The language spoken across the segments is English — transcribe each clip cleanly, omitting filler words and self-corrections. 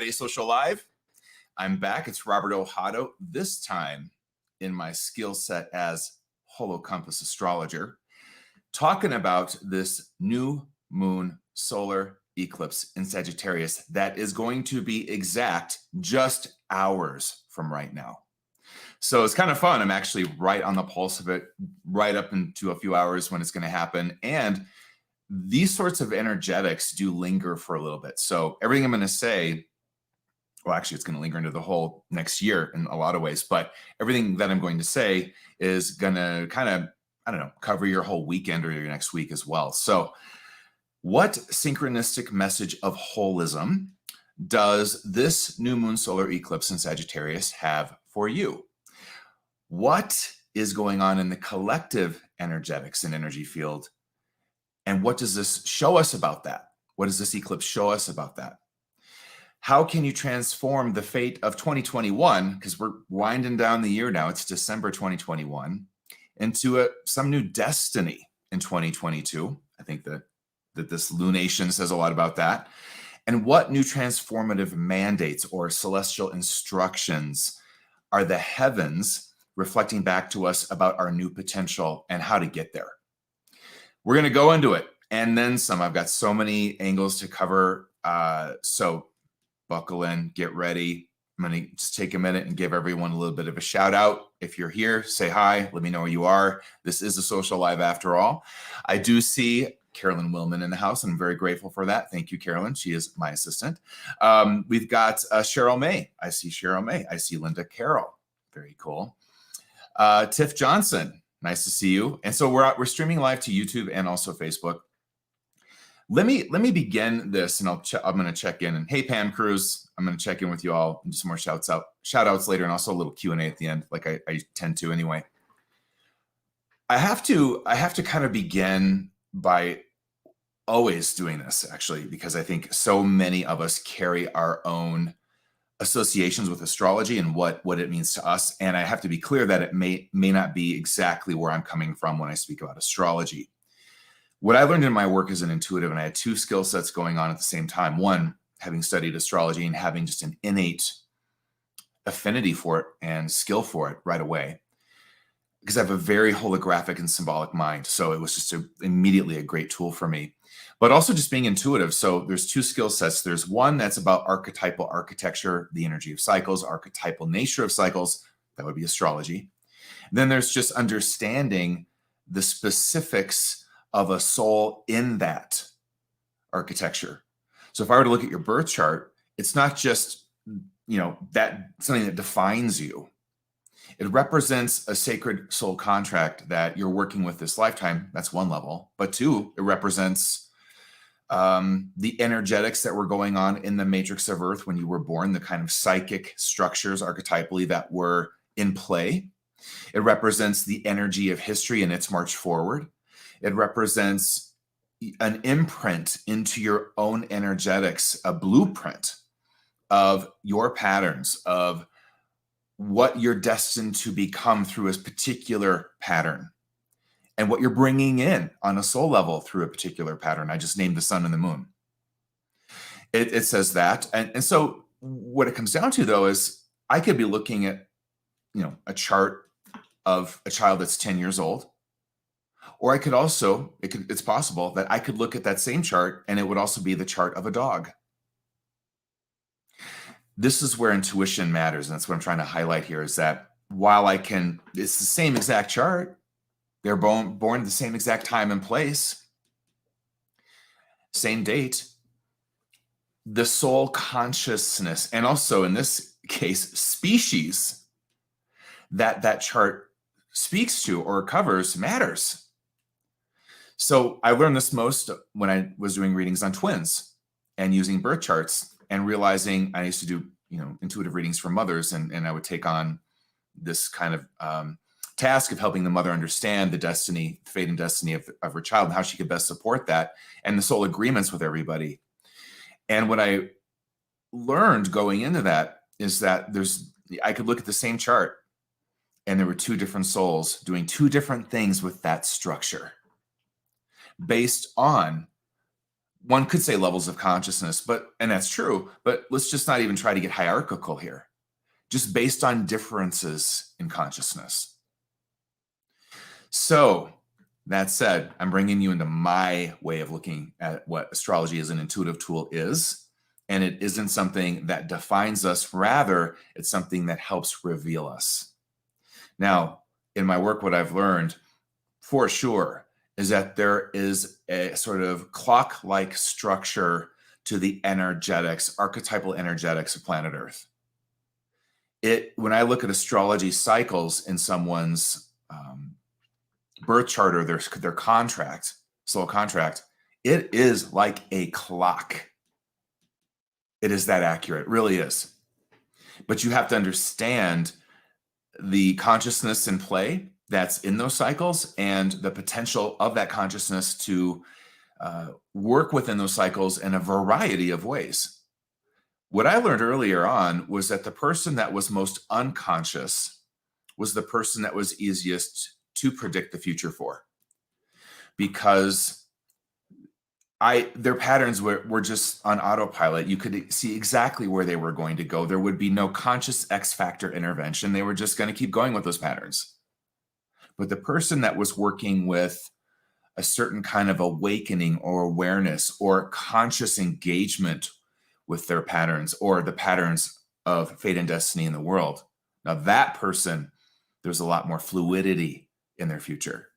today's Social Live. I'm back. It's Robert Ohado, this time in my skill set as holocompass astrologer, talking about this new moon solar eclipse in Sagittarius that is going to be exact just hours from right now. So it's kind of fun. I'm actually right on the pulse of it, right up into a few hours when it's going to happen. And these sorts of energetics do linger for a little bit. So everything I'm going to say, well, actually, it's going to linger into the whole next year in a lot of ways. But everything that I'm going to say is going to kind of, I don't know, cover your whole weekend or your next week as well. So what synchronistic message of holism does this new moon solar eclipse in Sagittarius have for you? What is going on in the collective energetics and energy field? And what does this show us about that? What does this eclipse show us about that? How can you transform the fate of 2021, because we're winding down the year now, it's December 2021, into some new destiny in 2022? I think that this lunation says a lot about that. And what new transformative mandates or celestial instructions are the heavens reflecting back to us about our new potential and how to get there? We're going to go into it and then some. I've got so many angles to cover. So buckle in, get ready. I'm going to just take a minute and give everyone a little bit of a shout out. If you're here, say hi. Let me know where you are. This is a social live after all. I do see Carolyn Willman in the house, and I'm very grateful for that. Thank you, Carolyn. She is my assistant. We've got Cheryl May. I see Cheryl May. I see Linda Carroll. Very cool. Tiff Johnson. Nice to see you. And so we're streaming live to YouTube and also Facebook. Let me begin this, and I'm going to check in. And hey, Pam Cruz, I'm going to check in with you all and do some more shout outs later, and also a little Q&A at the end, like I tend to anyway. I have to kind of begin by always doing this, actually, because I think so many of us carry our own associations with astrology and what it means to us. And I have to be clear that it may not be exactly where I'm coming from when I speak about astrology. What I learned in my work as an intuitive, and I had two skill sets going on at the same time. One, having studied astrology and having just an innate affinity for it and skill for it right away, because I have a very holographic and symbolic mind. So it was just immediately a great tool for me. But also just being intuitive. So there's two skill sets. There's one that's about archetypal architecture, the energy of cycles, archetypal nature of cycles. That would be astrology. And then there's just understanding the specifics of a soul in that architecture. So if I were to look at your birth chart, it's not just, that something that defines you. It represents a sacred soul contract that you're working with this lifetime. That's one level. But two, it represents the energetics that were going on in the matrix of Earth when you were born, the kind of psychic structures archetypally that were in play. It represents the energy of history and its march forward. It represents an imprint into your own energetics, a blueprint of your patterns, of what you're destined to become through a particular pattern, and what you're bringing in on a soul level through a particular pattern. I just named the sun and the moon. It says that. And so what it comes down to, though, is I could be looking at, a chart of a child that's 10 years old. Or I could also, it's possible that I could look at that same chart and it would also be the chart of a dog. This is where intuition matters. And that's what I'm trying to highlight here, is that while it's the same exact chart, they're born at the same exact time and place, same date, the soul consciousness, and also in this case, species that chart speaks to or covers matters. So I learned this most when I was doing readings on twins and using birth charts and realizing I used to do, intuitive readings for mothers, and I would take on this kind of task of helping the mother understand the destiny, fate and destiny of her child and how she could best support that, and the soul agreements with everybody. And what I learned going into that is that I could look at the same chart and there were two different souls doing two different things with that structure, based on one could say levels of consciousness, and that's true, but let's just not even try to get hierarchical here, just based on differences in consciousness. So that said, I'm bringing you into my way of looking at what astrology as an intuitive tool is, and it isn't something that defines us. Rather, it's something that helps reveal us. Now, in my work, what I've learned for sure is that there is a sort of clock-like structure to the energetics, archetypal energetics of planet Earth. When I look at astrology cycles in someone's birth chart or their contract, soul contract, it is like a clock. It is that accurate, it really is. But you have to understand the consciousness in play that's in those cycles and the potential of that consciousness to work within those cycles in a variety of ways. What I learned earlier on was that the person that was most unconscious was the person that was easiest to predict the future for, because their patterns were just on autopilot. You could see exactly where they were going to go. There would be no conscious X factor intervention. They were just going to keep going with those patterns. But the person that was working with a certain kind of awakening or awareness or conscious engagement with their patterns or the patterns of fate and destiny in the world, now that person, there's a lot more fluidity in their future.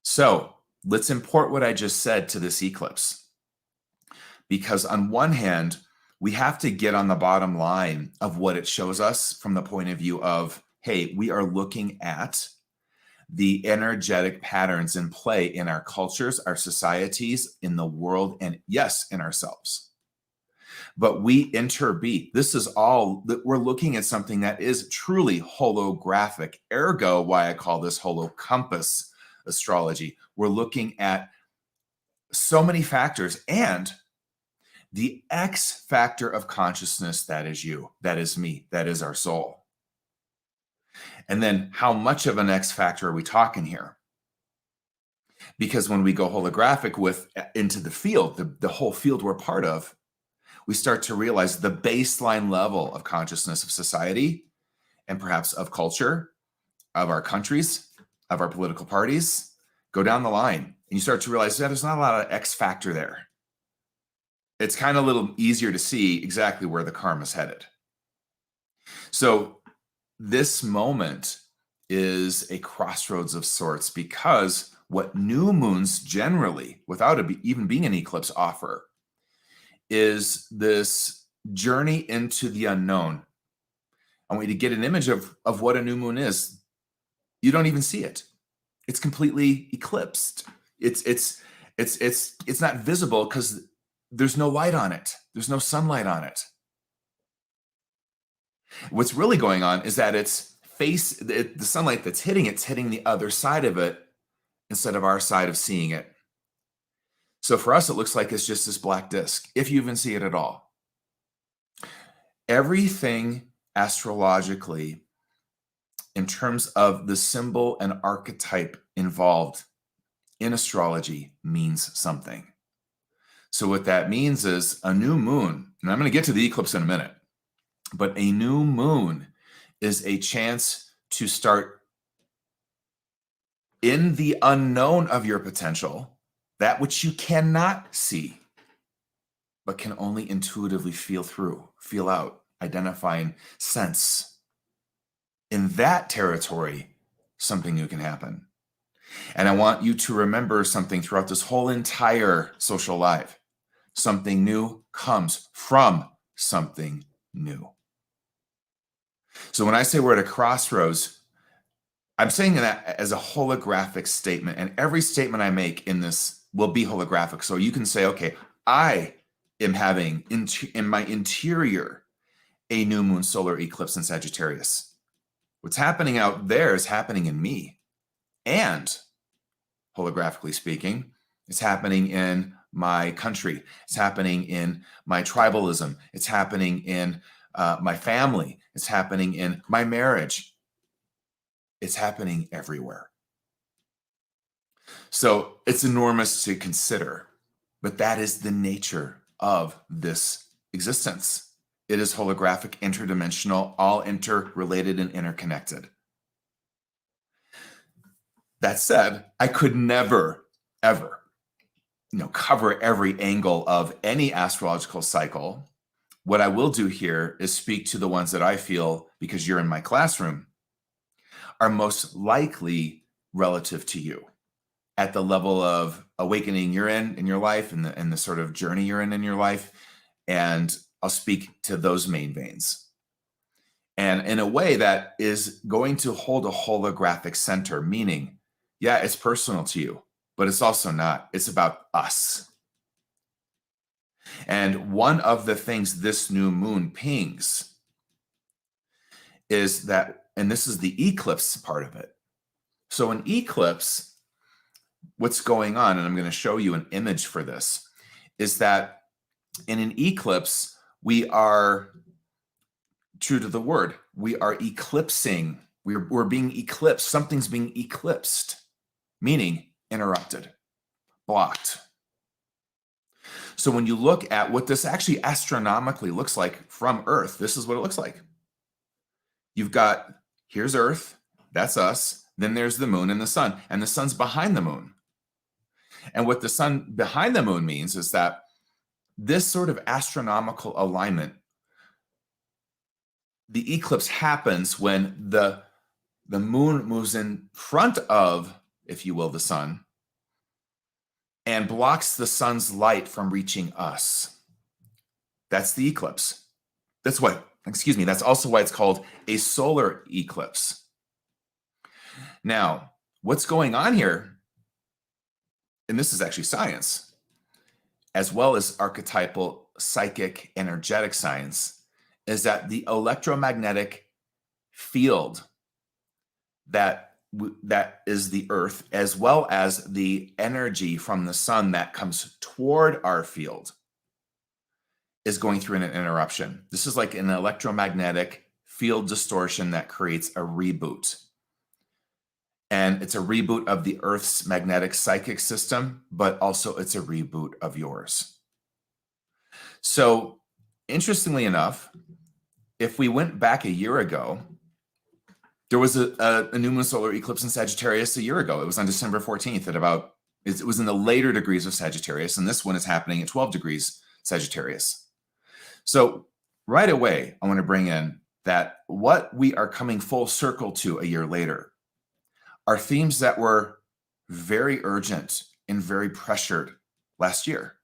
So let's import what I just said to this eclipse. Because on one hand, we have to get on the bottom line of what it shows us from the point of view of, hey, we are looking at the energetic patterns in play in our cultures, our societies, in the world, and yes, in ourselves. But we interbe. This is all that we're looking at, something that is truly holographic. Ergo, why I call this holocompass astrology. We're looking at so many factors and the X factor of consciousness, that is you, that is me, that is our soul. And then how much of an X factor are we talking here? Because when we go holographic into the field, the whole field we're part of, we start to realize the baseline level of consciousness of society and perhaps of culture, of our countries, of our political parties, go down the line. And you start to realize that there's not a lot of X factor there. It's kind of a little easier to see exactly where the karma is headed. So this moment is a crossroads of sorts, because what new moons generally, without even being an eclipse, offer is this journey into the unknown. I want you to get an image of what a new moon is. You don't even see it. It's completely eclipsed. It's not visible because there's no light on it. There's no sunlight on it. What's really going on is that the sunlight that's hitting it's hitting the other side of it instead of our side of seeing it. So for us, it looks like it's just this black disk, if you even see it at all. Everything astrologically, in terms of the symbol and archetype involved in astrology, means something. So what that means is a new moon, and I'm going to get to the eclipse in a minute, but a new moon is a chance to start in the unknown of your potential, that which you cannot see, but can only intuitively feel out, identify, and sense. In that territory, something new can happen. And I want you to remember something throughout this whole entire social life. Something new comes from something new. So when I say we're at a crossroads, I'm saying that as a holographic statement, and every statement I make in this will be holographic. So you can say, okay, I am having in my interior a new moon solar eclipse in Sagittarius. What's happening out there is happening in me. And holographically speaking, it's happening in my country. It's happening in my tribalism. It's happening in my family. It's happening in my marriage. It's happening everywhere. So it's enormous to consider. But that is the nature of this existence. It is holographic, interdimensional, all interrelated and interconnected. That said, I could never, ever, cover every angle of any astrological cycle. What I will do here is speak to the ones that I feel, because you're in my classroom, are most likely relative to you at the level of awakening you're in your life, and the sort of journey you're in your life. And I'll speak to those main veins. And in a way that is going to hold a holographic center, meaning, yeah, it's personal to you, but it's also not. It's about us. And one of the things this new moon pings is that, and this is the eclipse part of it. So an eclipse, what's going on, and I'm going to show you an image for this, is that in an eclipse, we are, true to the word, we are eclipsing. We're being eclipsed. Something's being eclipsed, meaning interrupted, blocked. So when you look at what this actually astronomically looks like from Earth, this is what it looks like. You've got, here's Earth, that's us, then there's the moon and the sun, and the sun's behind the moon. And what the sun behind the moon means is that this sort of astronomical alignment, the eclipse happens when the moon moves in front of, if you will, the sun, and blocks the sun's light from reaching us. That's the eclipse. That's also why it's called a solar eclipse. Now, what's going on here, and this is actually science, as well as archetypal, psychic, energetic science, is that the electromagnetic field that is the Earth, as well as the energy from the sun that comes toward our field, is going through an interruption. This is like an electromagnetic field distortion that creates a reboot. And it's a reboot of the Earth's magnetic psychic system, but also it's a reboot of yours. So interestingly enough, if we went back a year ago, there was a new moon solar eclipse in Sagittarius a year ago. It was on December 14th it was in the later degrees of Sagittarius, and this one is happening at 12 degrees Sagittarius. So right away, I want to bring in that what we are coming full circle to a year later are themes that were very urgent and very pressured last year.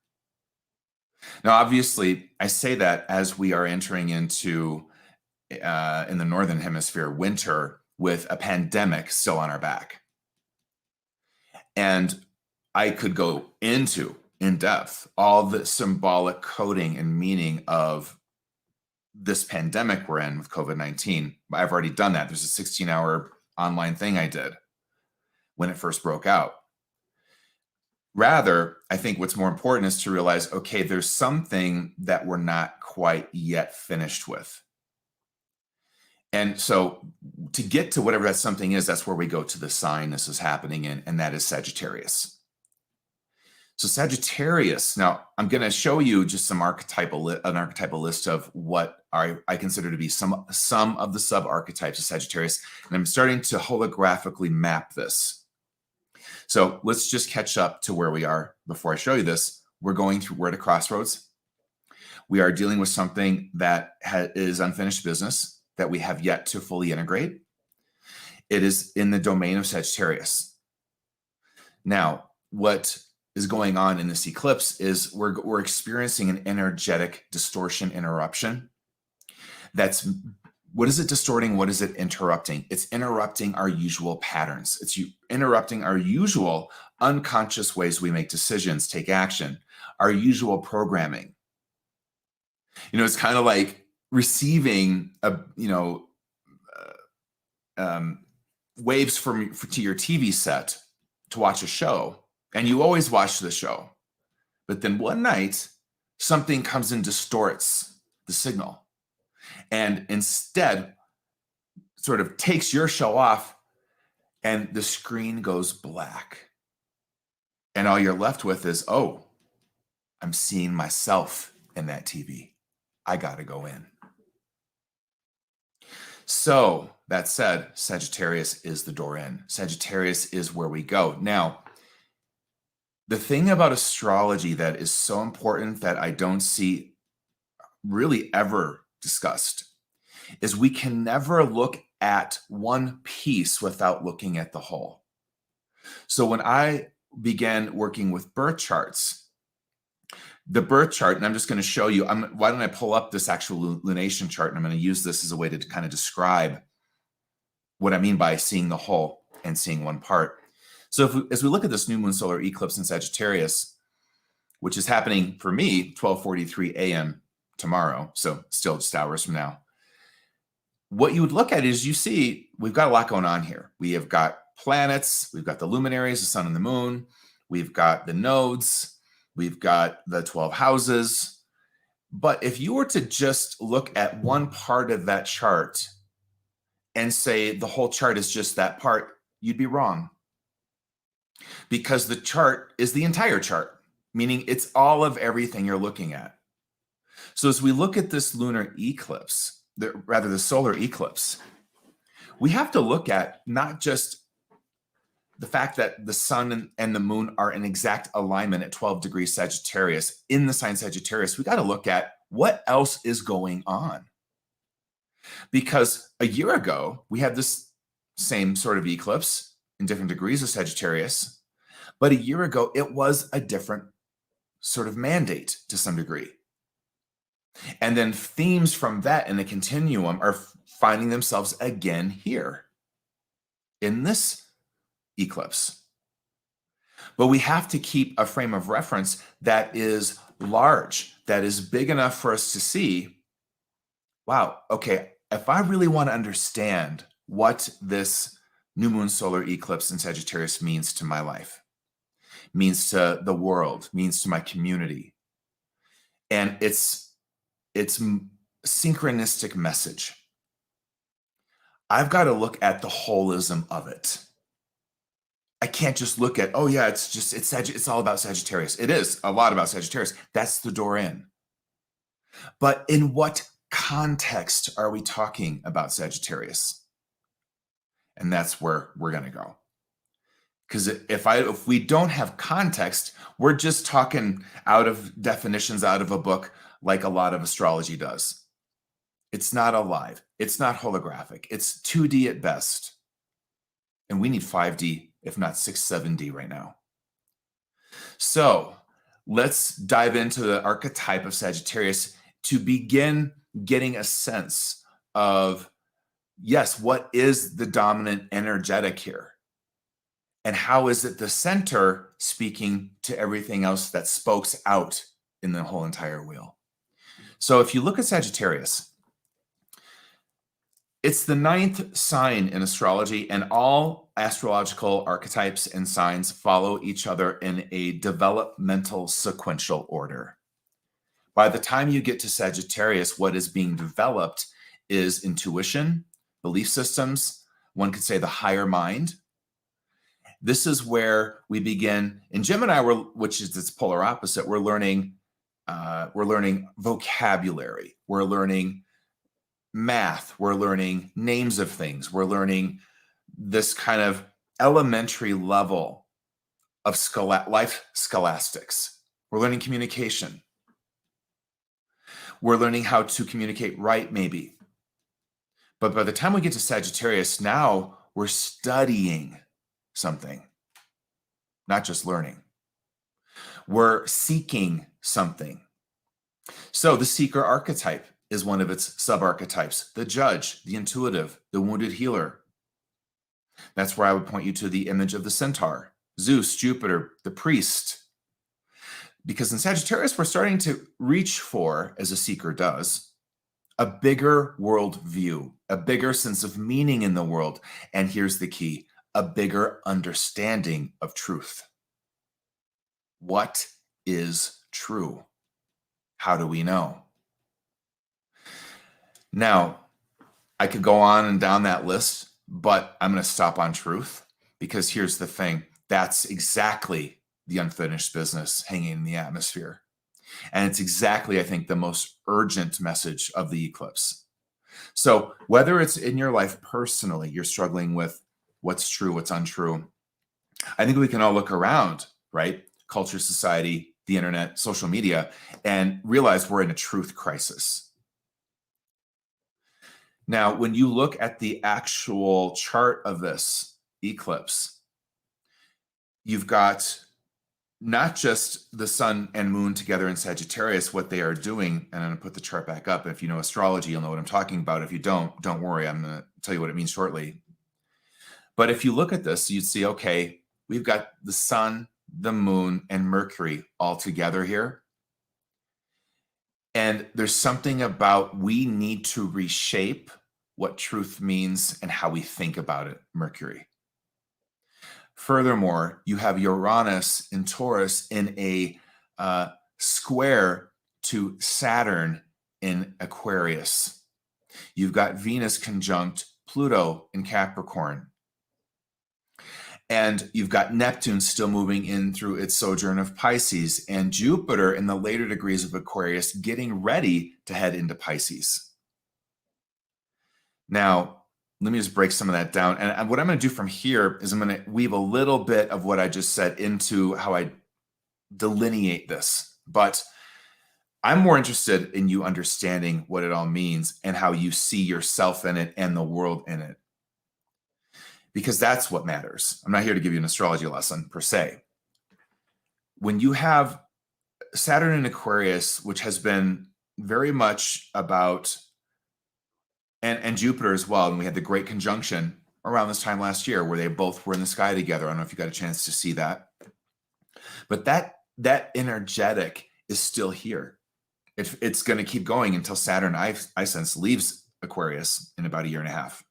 Now, obviously, I say that as we are entering into, in the Northern Hemisphere, winter with a pandemic still on our back. And I could go into, in depth, all the symbolic coding and meaning of this pandemic we're in with COVID-19. I've already done that. There's a 16-hour online thing I did when it first broke out. Rather, I think what's more important is to realize, okay, there's something that we're not quite yet finished with. And so to get to whatever that something is, that's where we go to the sign this is happening in, and that is Sagittarius. So Sagittarius, now I'm going to show you just an archetypal list of what I consider to be some of the sub-archetypes of Sagittarius. And I'm starting to holographically map this. So let's just catch up to where we are before I show you this. We're at a crossroads. We are dealing with something that is unfinished business that we have yet to fully integrate. It is in the domain of Sagittarius. Now, what is going on in this eclipse is we're experiencing an energetic distortion interruption. What is it distorting? What is it interrupting? It's interrupting our usual patterns. It's interrupting our usual unconscious ways we make decisions, take action, our usual programming. It's kind of like receiving waves to your TV set to watch a show, and you always watch the show, but then one night something comes and distorts the signal, and instead sort of takes your show off, and the screen goes black, and all you're left with is, oh, I'm seeing myself in that TV. I got to go in. So that said, Sagittarius is the door in. Sagittarius is where we go. Now, the thing about astrology that is so important that I don't see really ever discussed is we can never look at one piece without looking at the whole. So when I began working with birth charts, the birth chart, and I'm just going to show you, why don't I pull up this actual lunation chart, and I'm going to use this as a way to kind of describe what I mean by seeing the whole and seeing one part. So as we look at this new moon solar eclipse in Sagittarius, which is happening for me 12:43 a.m. tomorrow, so still just hours from now, what you would look at is you see we've got a lot going on here. We have got planets, we've got the luminaries, the sun and the moon, we've got the nodes, we've got the 12 houses. But if you were to just look at one part of that chart and say the whole chart is just that part, you'd be wrong. Because the chart is the entire chart, meaning it's all of everything you're looking at. So as we look at this lunar eclipse, the solar eclipse, we have to look at not just the fact that the sun and the moon are in exact alignment at 12 degrees Sagittarius in the sign Sagittarius. We got to look at what else is going on. Because a year ago, we had this same sort of eclipse in different degrees of Sagittarius. But a year ago, it was a different sort of mandate to some degree. And then themes from that in the continuum are finding themselves again here in this eclipse. But we have to keep a frame of reference that is large, that is big enough for us to see, wow, okay, if I really want to understand what this new moon solar eclipse in Sagittarius means to my life, means to the world, means to my community, and it's synchronistic message, I've got to look at the holism of it. I can't just look at, oh yeah, it's all about Sagittarius. It is a lot about Sagittarius. That's the door in. But in what context are we talking about Sagittarius? And that's where we're going to go. Because if we don't have context, we're just talking out of definitions out of a book like a lot of astrology does. It's not alive. It's not holographic. It's 2D at best. And we need 5D, if not 6, 7D right now. So let's dive into the archetype of Sagittarius to begin getting a sense of, yes, what is the dominant energetic here? And how is it the center speaking to everything else that spokes out in the whole entire wheel? So if you look at Sagittarius, it's the 9th sign in astrology, and all astrological archetypes and signs follow each other in a developmental sequential order. By the time you get to Sagittarius, what is being developed is intuition, belief systems, one could say the higher mind. This is where we begin. In Gemini, which is its polar opposite, we're learning vocabulary, we're learning math, we're learning names of things, we're learning this kind of elementary level of life scholastics. We're learning communication. We're learning how to communicate right, maybe. But by the time we get to Sagittarius, now we're studying something, not just learning. We're seeking something. So the seeker archetype is one of its sub-archetypes. The judge, the intuitive, the wounded healer. That's where I would point you to the image of the centaur, Zeus, Jupiter, the priest. Because in Sagittarius, we're starting to reach for, as a seeker does, a bigger world view, a bigger sense of meaning in the world. And here's the key, a bigger understanding of truth. What is true? How do we know? Now, I could go on and down that list, but I'm going to stop on truth, because here's the thing. That's exactly the unfinished business hanging in the atmosphere. And it's exactly, I think, the most urgent message of the eclipse. So whether it's in your life personally, you're struggling with what's true, what's untrue, I think we can all look around, right? Culture, society, the internet, social media, and realize we're in a truth crisis. Now, when you look at the actual chart of this eclipse, you've got not just the sun and moon together in Sagittarius, what they are doing, and I'm going to put the chart back up. If you know astrology, you'll know what I'm talking about. If you don't worry. I'm going to tell you what it means shortly. But if you look at this, you'd see, okay, we've got the sun, the moon, and Mercury all together here. And there's something about we need to reshape what truth means and how we think about it, Mercury. Furthermore, you have Uranus in Taurus in a square to Saturn in Aquarius. You've got Venus conjunct Pluto in Capricorn. And you've got Neptune still moving in through its sojourn of Pisces, and Jupiter in the later degrees of Aquarius getting ready to head into Pisces. Now, let me just break some of that down. And what I'm going to do from here is I'm going to weave a little bit of what I just said into how I delineate this. But I'm more interested in you understanding what it all means and how you see yourself in it and the world in it. Because that's what matters. I'm not here to give you an astrology lesson per se. When you have Saturn in Aquarius, which has been very much about, and Jupiter as well, and we had the great conjunction around this time last year where they both were in the sky together. I don't know if you got a chance to see that. But that energetic is still here. It's going to keep going until Saturn, I sense, leaves Aquarius in about a year and a half.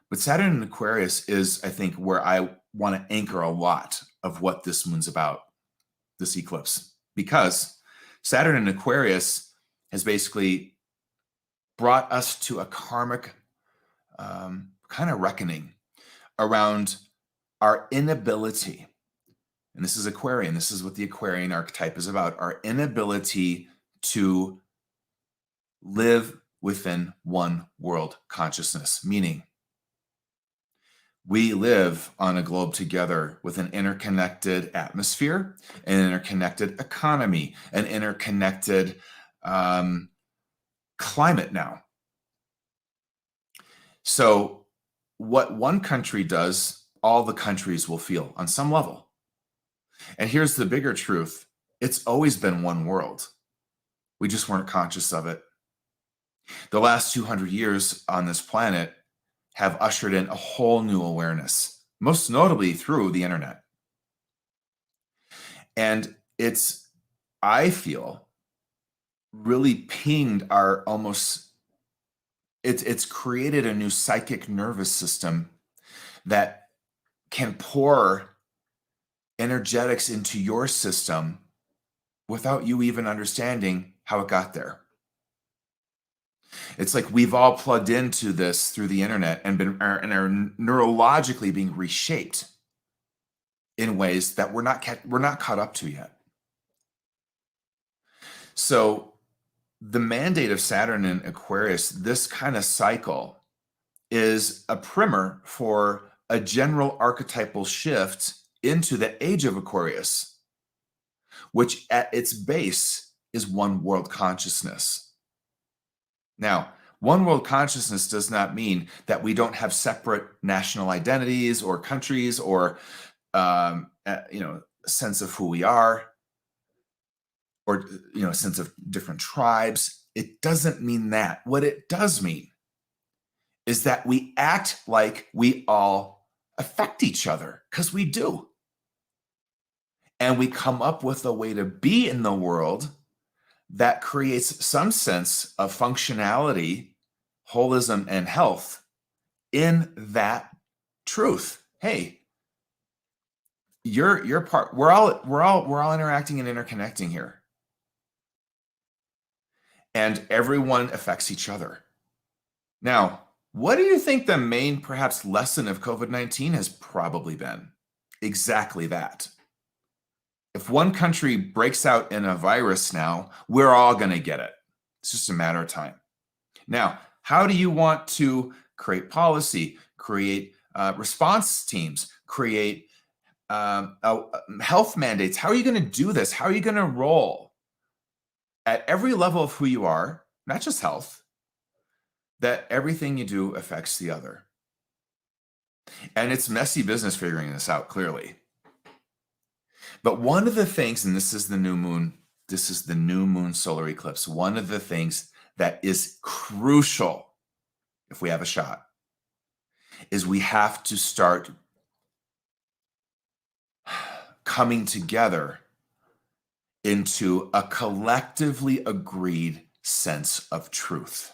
But Saturn in Aquarius is, I think, where I want to anchor a lot of what this moon's about, this eclipse, because Saturn in Aquarius has basically brought us to a karmic kind of reckoning around our inability. And this is Aquarian. This is what the Aquarian archetype is about, our inability to live within one world consciousness, meaning we live on a globe together with an interconnected atmosphere, an interconnected economy, an interconnected climate now. So what one country does, all the countries will feel on some level. And here's the bigger truth. It's always been one world. We just weren't conscious of it. The last 200 years on this planet have ushered in a whole new awareness, most notably through the internet. And it's, I feel, really pinged our almost, it's created a new psychic nervous system that can pour energetics into your system without you even understanding how it got there. It's like we've all plugged into this through the internet and are neurologically being reshaped in ways that we're not caught up to yet. So the mandate of Saturn in Aquarius, this kind of cycle, is a primer for a general archetypal shift into the age of Aquarius, which at its base is one world consciousness. Now, one world consciousness does not mean that we don't have separate national identities or countries or, a sense of who we are, or, a sense of different tribes. It doesn't mean that. What it does mean is that we act like we all affect each other, because we do. And we come up with a way to be in the world that creates some sense of functionality, holism, and health in that truth. Hey, you're part. We're all interacting and interconnecting here, and everyone affects each other. Now, what do you think the main, perhaps, lesson of COVID-19 has probably been? Exactly that. If one country breaks out in a virus now, we're all going to get it. It's just a matter of time. Now, how do you want to create policy, create response teams, create health mandates? How are you going to do this? How are you going to roll at every level of who you are, not just health, that everything you do affects the other? And it's messy business figuring this out, clearly. But one of the things, and this is the new moon solar eclipse, one of the things that is crucial if we have a shot is we have to start coming together into a collectively agreed sense of truth.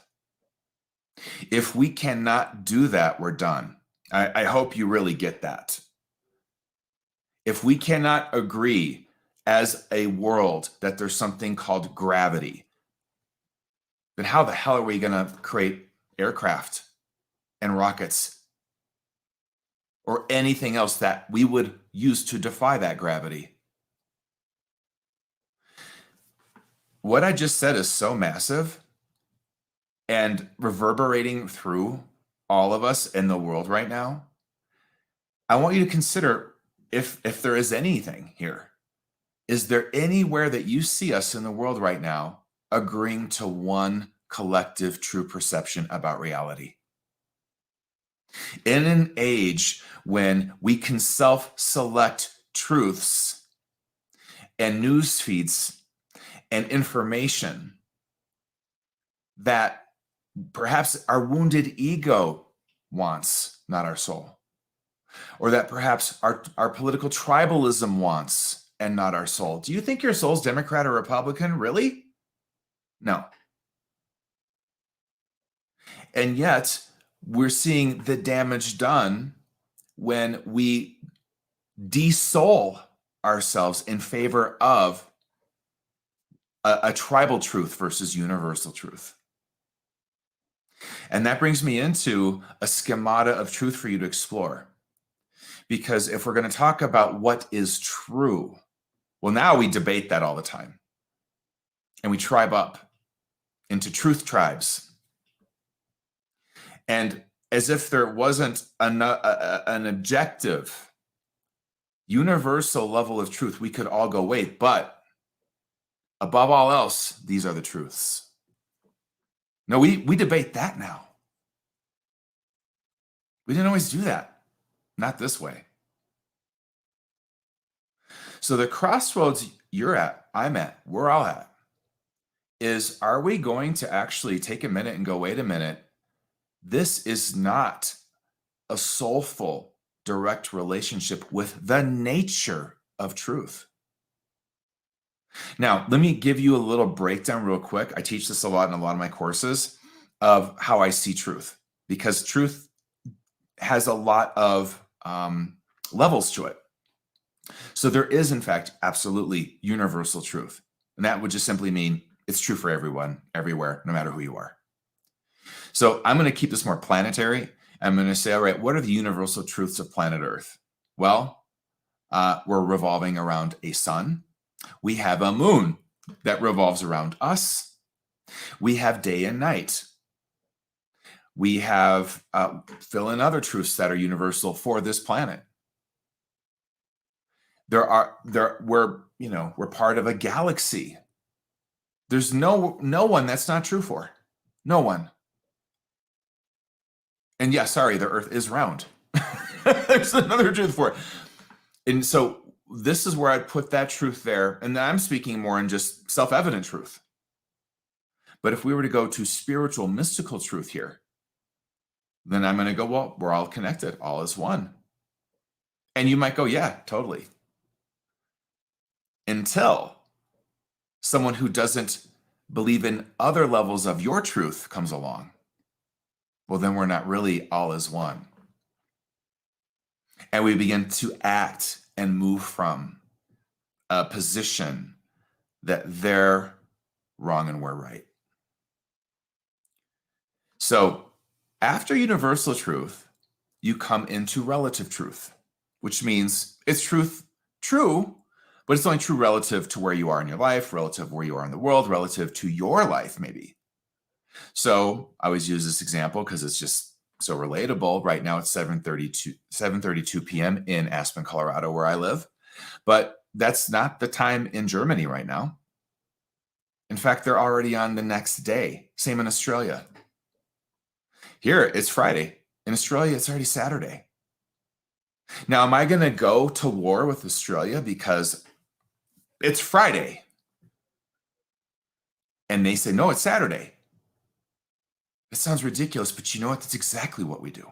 If we cannot do that, we're done. I hope you really get that. If we cannot agree as a world that there's something called gravity, then how the hell are we going to create aircraft and rockets or anything else that we would use to defy that gravity? What I just said is so massive and reverberating through all of us in the world right now. I want you to consider if there is anything here. Is there anywhere that you see us in the world right now agreeing to one collective true perception about reality? In an age when we can self-select truths and news feeds and information that perhaps our wounded ego wants, not our soul, or that perhaps our political tribalism wants and not our soul. Do you think your soul's Democrat or Republican? Really? No. And yet we're seeing the damage done when we de-soul ourselves in favor of a tribal truth versus universal truth. And that brings me into a schemata of truth for you to explore. Because if we're going to talk about what is true, well, now we debate that all the time. And we tribe up into truth tribes. And as if there wasn't an objective, universal level of truth, we could all go, wait, but above all else, these are the truths. No, we debate that now. We didn't always do that. Not this way. So the crossroads you're at, I'm at, we're all at, is are we going to actually take a minute and go, wait a minute, this is not a soulful, direct relationship with the nature of truth. Now, let me give you a little breakdown real quick. I teach this a lot in a lot of my courses of how I see truth, because truth has a lot of levels to it. So there is, in fact, absolutely universal truth. And that would just simply mean it's true for everyone, everywhere, no matter who you are. So I'm going to keep this more planetary. I'm going to say, all right, what are the universal truths of planet Earth? Well, we're revolving around a sun. We have a moon that revolves around us. We have day and night. We have fill in other truths that are universal for this planet. We're part of a galaxy. There's no one that's not true for. No one. And yeah, sorry, the Earth is round. There's another truth for it. And so this is where I'd put that truth there. And then I'm speaking more in just self-evident truth. But if we were to go to spiritual, mystical truth here, then I'm going to go, well, we're all connected. All is one. And you might go, yeah, totally. Until someone who doesn't believe in other levels of your truth comes along. Well, then we're not really all is one. And we begin to act and move from a position that they're wrong and we're right. So after universal truth, you come into relative truth, which means it's true, but it's only true relative to where you are in your life, relative to where you are in the world, relative to your life, maybe. So I always use this example because it's just so relatable. Right now it's 7:32 p.m. in Aspen, Colorado, where I live. But that's not the time in Germany right now. In fact, they're already on the next day. Same in Australia. Here, it's Friday. In Australia, it's already Saturday. Now, am I going to go to war with Australia because it's Friday? And they say, no, it's Saturday. It sounds ridiculous, but you know what? That's exactly what we do.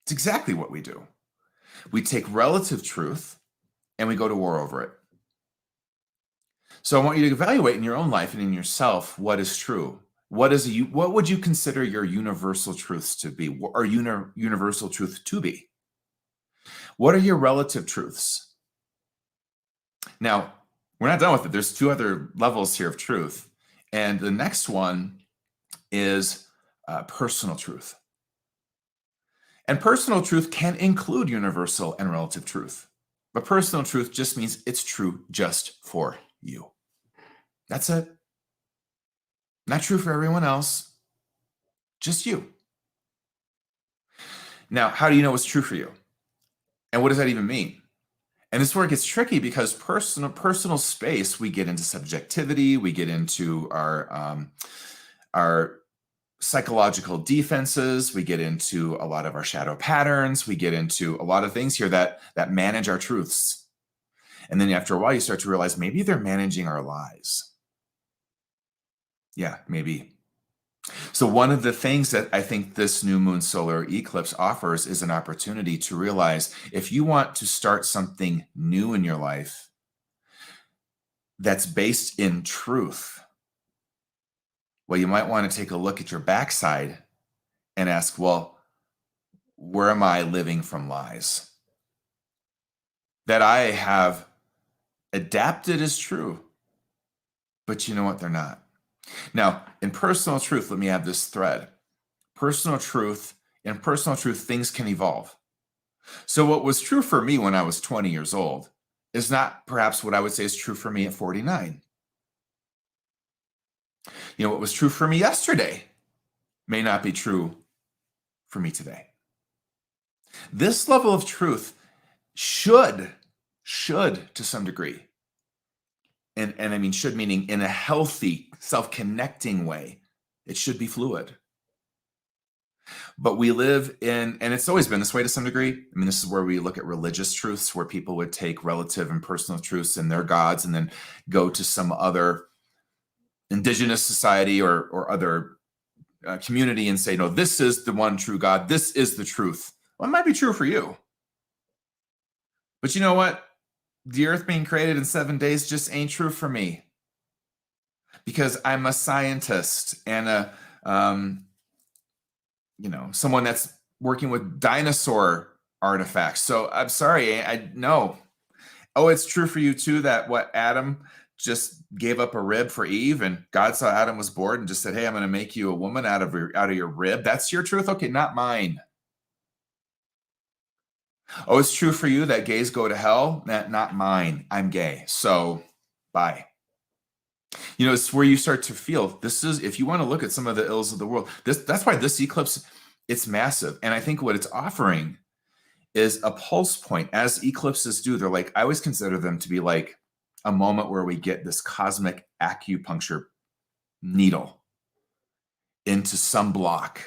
It's exactly what we do. We take relative truth and we go to war over it. So I want you to evaluate in your own life and in yourself what is true. What would you consider your universal truths to be, or universal truth to be? What are your relative truths? Now, we're not done with it. There's 2 other levels here of truth. And the next one is personal truth. And personal truth can include universal and relative truth. But personal truth just means it's true just for you. That's it. Not true for everyone else, just you. Now, how do you know what's true for you? And what does that even mean? And this is where it gets tricky, because personal space, we get into subjectivity, we get into our psychological defenses, we get into a lot of our shadow patterns, we get into a lot of things here that manage our truths. And then after a while, you start to realize maybe they're managing our lies. Yeah, maybe. So one of the things that I think this new moon solar eclipse offers is an opportunity to realize, if you want to start something new in your life that's based in truth, well, you might want to take a look at your backside and ask, well, where am I living from lies that I have adapted as true, but you know what? They're not. Now, in personal truth, let me add this thread. Personal truth, in personal truth, things can evolve. So what was true for me when I was 20 years old is not perhaps what I would say is true for me at 49. You know, what was true for me yesterday may not be true for me today. This level of truth should to some degree, and I mean should meaning in a healthy, self-connecting way, it should be fluid. But we live in, and it's always been this way to some degree. I mean, this is where we look at religious truths, where people would take relative and personal truths and their gods and then go to some other indigenous society or other community and say, no, this is the one true God. This is the truth. Well, it might be true for you. But you know what? The earth being created in 7 days just ain't true for me, because I'm a scientist and someone that's working with dinosaur artifacts. So I'm sorry, I know. Oh, it's true for you too that what Adam just gave up a rib for Eve, and God saw Adam was bored and just said, hey, I'm going to make you a woman out of your rib. That's your truth? Okay, not mine. Oh, it's true for you that gays go to hell? Not mine. I'm gay. So bye. You know, it's where you start to feel this is, if you want to look at some of the ills of the world, that's why this eclipse, it's massive. And I think what it's offering is a pulse point, as eclipses do. They're like, I always consider them to be like a moment where we get this cosmic acupuncture needle into some block.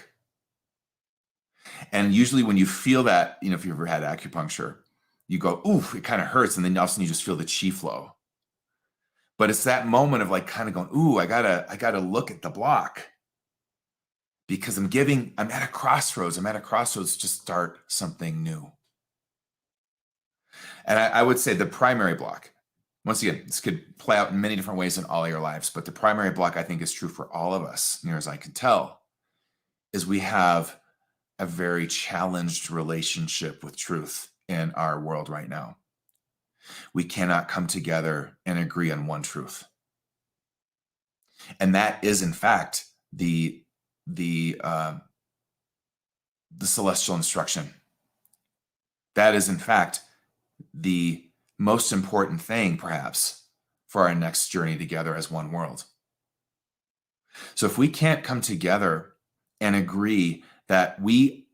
And usually when you feel that, you know, if you've ever had acupuncture, you go, ooh, it kind of hurts. And then all of a sudden you just feel the chi flow. But it's that moment of like kind of going, ooh, I gotta look at the block, because I'm at a crossroads. I'm at a crossroads to start something new. And I would say the primary block, once again, this could play out in many different ways in all of your lives, but the primary block I think is true for all of us, near as I can tell, is we have a very challenged relationship with truth in our world right now. We cannot come together and agree on one truth. And that is, in fact, the celestial instruction. That is, in fact, the most important thing, perhaps, for our next journey together as one world. So if we can't come together and agree that we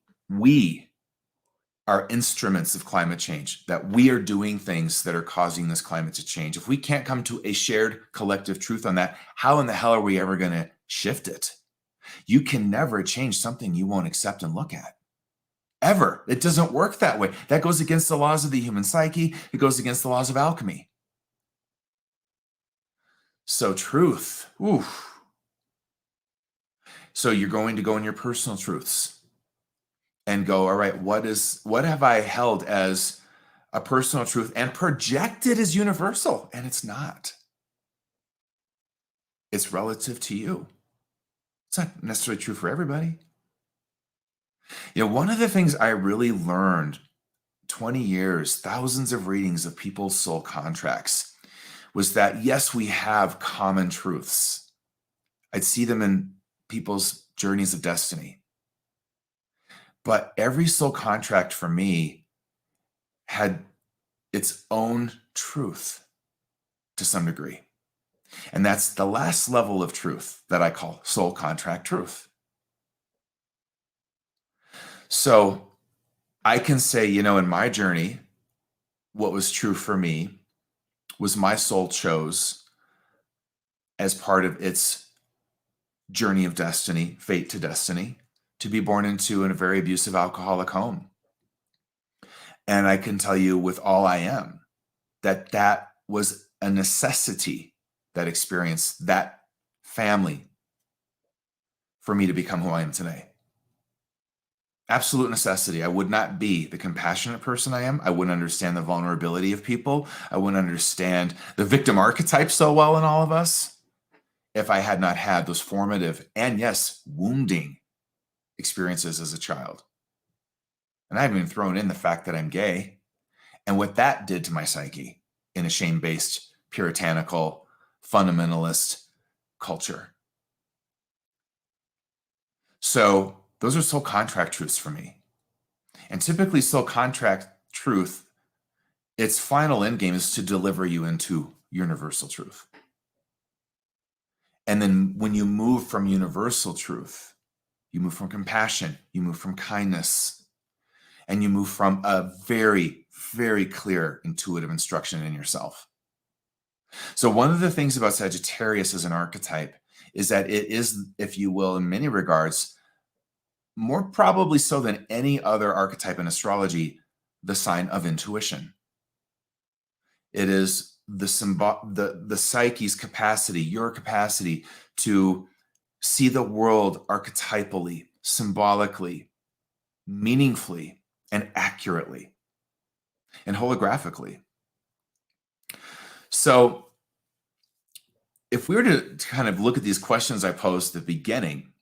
are instruments of climate change, that we are doing things that are causing this climate to change, if we can't come to a shared collective truth on that, how in the hell are we ever going to shift it? You can never change something you won't accept and look at. Ever. It doesn't work that way. That goes against the laws of the human psyche. It goes against the laws of alchemy. So truth. Oof. So you're going to go in your personal truths and go, all right, what have I held as a personal truth and projected as universal? And it's not. It's relative to you. It's not necessarily true for everybody. You know, one of the things I really learned 20 years, thousands of readings of people's soul contracts, was that yes, we have common truths. I'd see them in people's journeys of destiny. But every soul contract for me had its own truth to some degree. And that's the last level of truth that I call soul contract truth. So I can say, you know, in my journey, what was true for me was my soul chose, as part of its journey of destiny, fate to destiny, to be born into a very abusive alcoholic home. And I can tell you with all I am that that was a necessity, that experience, that family, for me to become who I am today. Absolute necessity. I would not be the compassionate person I am. I wouldn't understand the vulnerability of people. I wouldn't understand the victim archetype so well in all of us if I had not had those formative and, yes, wounding experiences as a child. And I haven't even thrown in the fact that I'm gay and what that did to my psyche in a shame-based, puritanical, fundamentalist culture. So those are soul contract truths for me. And typically soul contract truth, its final end game is to deliver you into universal truth. And then when you move from universal truth, you move from compassion, you move from kindness, and you move from a very, very clear intuitive instruction in yourself. So one of the things about Sagittarius as an archetype is that it is, if you will, in many regards, more probably so than any other archetype in astrology, the sign of intuition. It is the psyche's capacity, your capacity to see the world archetypally, symbolically, meaningfully, and accurately, and holographically. So if we were to kind of look at these questions I posed at the beginning,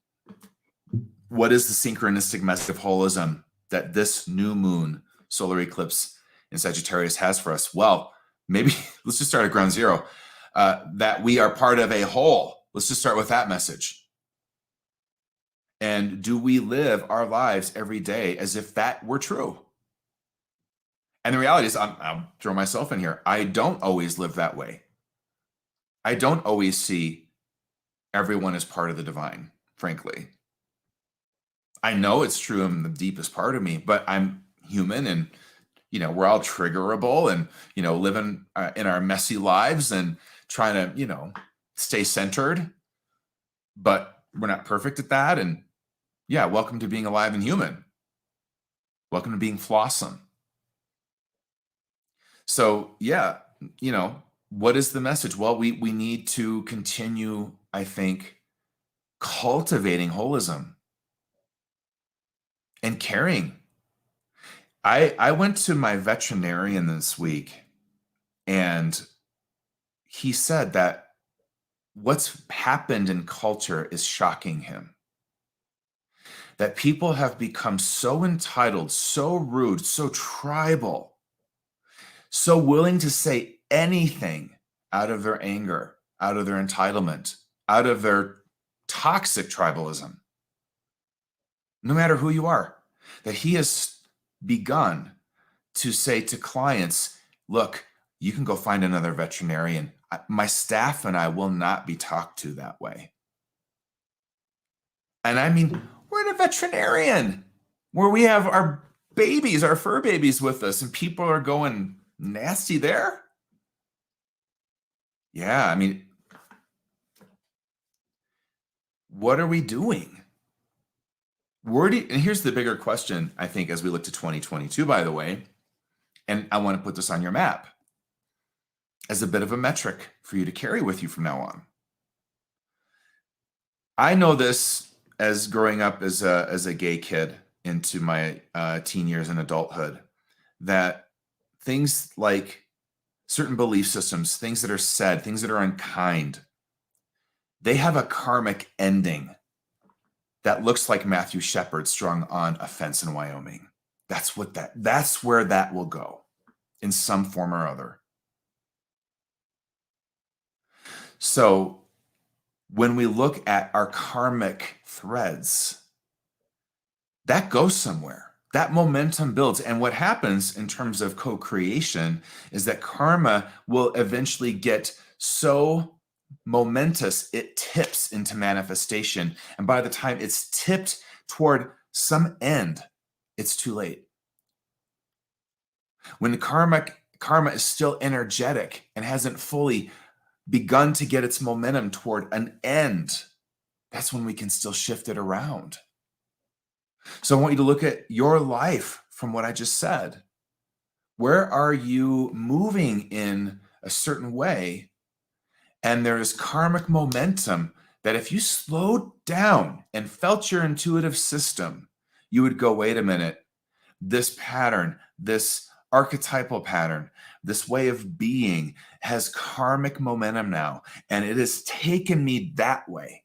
what is the synchronistic message of holism that this new moon solar eclipse in Sagittarius has for us? Well, maybe let's just start at ground zero, that we are part of a whole. Let's just start with that message. And do we live our lives every day as if that were true? And the reality is, I'll throw myself in here. I don't always live that way. I don't always see everyone as part of the divine, frankly. I know it's true in the deepest part of me, but I'm human and, you know, we're all triggerable and, you know, living in our messy lives and trying to, you know, stay centered, but we're not perfect at that. And yeah, welcome to being alive and human. Welcome to being flawsome. So yeah, you know, what is the message? Well, we need to continue, I think, cultivating holism and caring. I went to my veterinarian this week and he said that what's happened in culture is shocking him. That people have become so entitled, so rude, so tribal, so willing to say anything out of their anger, out of their entitlement, out of their toxic tribalism, no matter who you are, that he has begun to say to clients, look, you can go find another veterinarian. My staff and I will not be talked to that way. And I mean, we're at a veterinarian where we have our babies, our fur babies with us, and people are going nasty there. Yeah, I mean, what are we doing? And here's the bigger question, I think, as we look to 2022, by the way, and I want to put this on your map as a bit of a metric for you to carry with you from now on. I know this as growing up as a gay kid into my teen years and adulthood, that things like certain belief systems, things that are said, things that are unkind, they have a karmic ending that looks like Matthew Shepard strung on a fence in Wyoming. That's where that will go in some form or other. So when we look at our karmic threads, that goes somewhere. That momentum builds. And what happens in terms of co-creation is that karma will eventually get so momentous, it tips into manifestation. And by the time it's tipped toward some end, it's too late. When the karma is still energetic and hasn't fully begun to get its momentum toward an end, that's when we can still shift it around. So I want you to look at your life from what I just said. Where are you moving in a certain way? And there is karmic momentum that if you slowed down and felt your intuitive system, you would go, wait a minute, this pattern, this archetypal pattern, this way of being has karmic momentum now, and it has taken me that way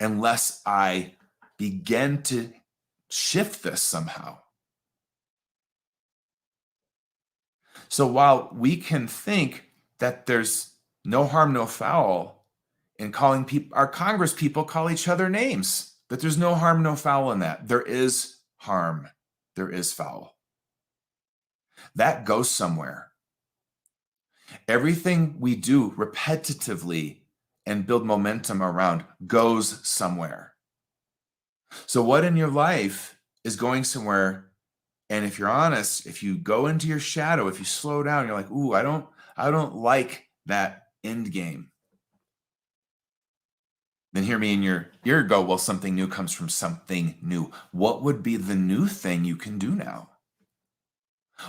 unless I begin to shift this somehow. So while we can think that there's no harm, no foul in calling people, our Congress people call each other names, that there's no harm, no foul in that. There is harm, there is foul. That goes somewhere. Everything we do repetitively and build momentum around goes somewhere. So what in your life is going somewhere? And if you're honest, if you go into your shadow, if you slow down, you're like, ooh, I don't like that end game. Then hear me in your ear go, well, something new comes from something new. What would be the new thing you can do now?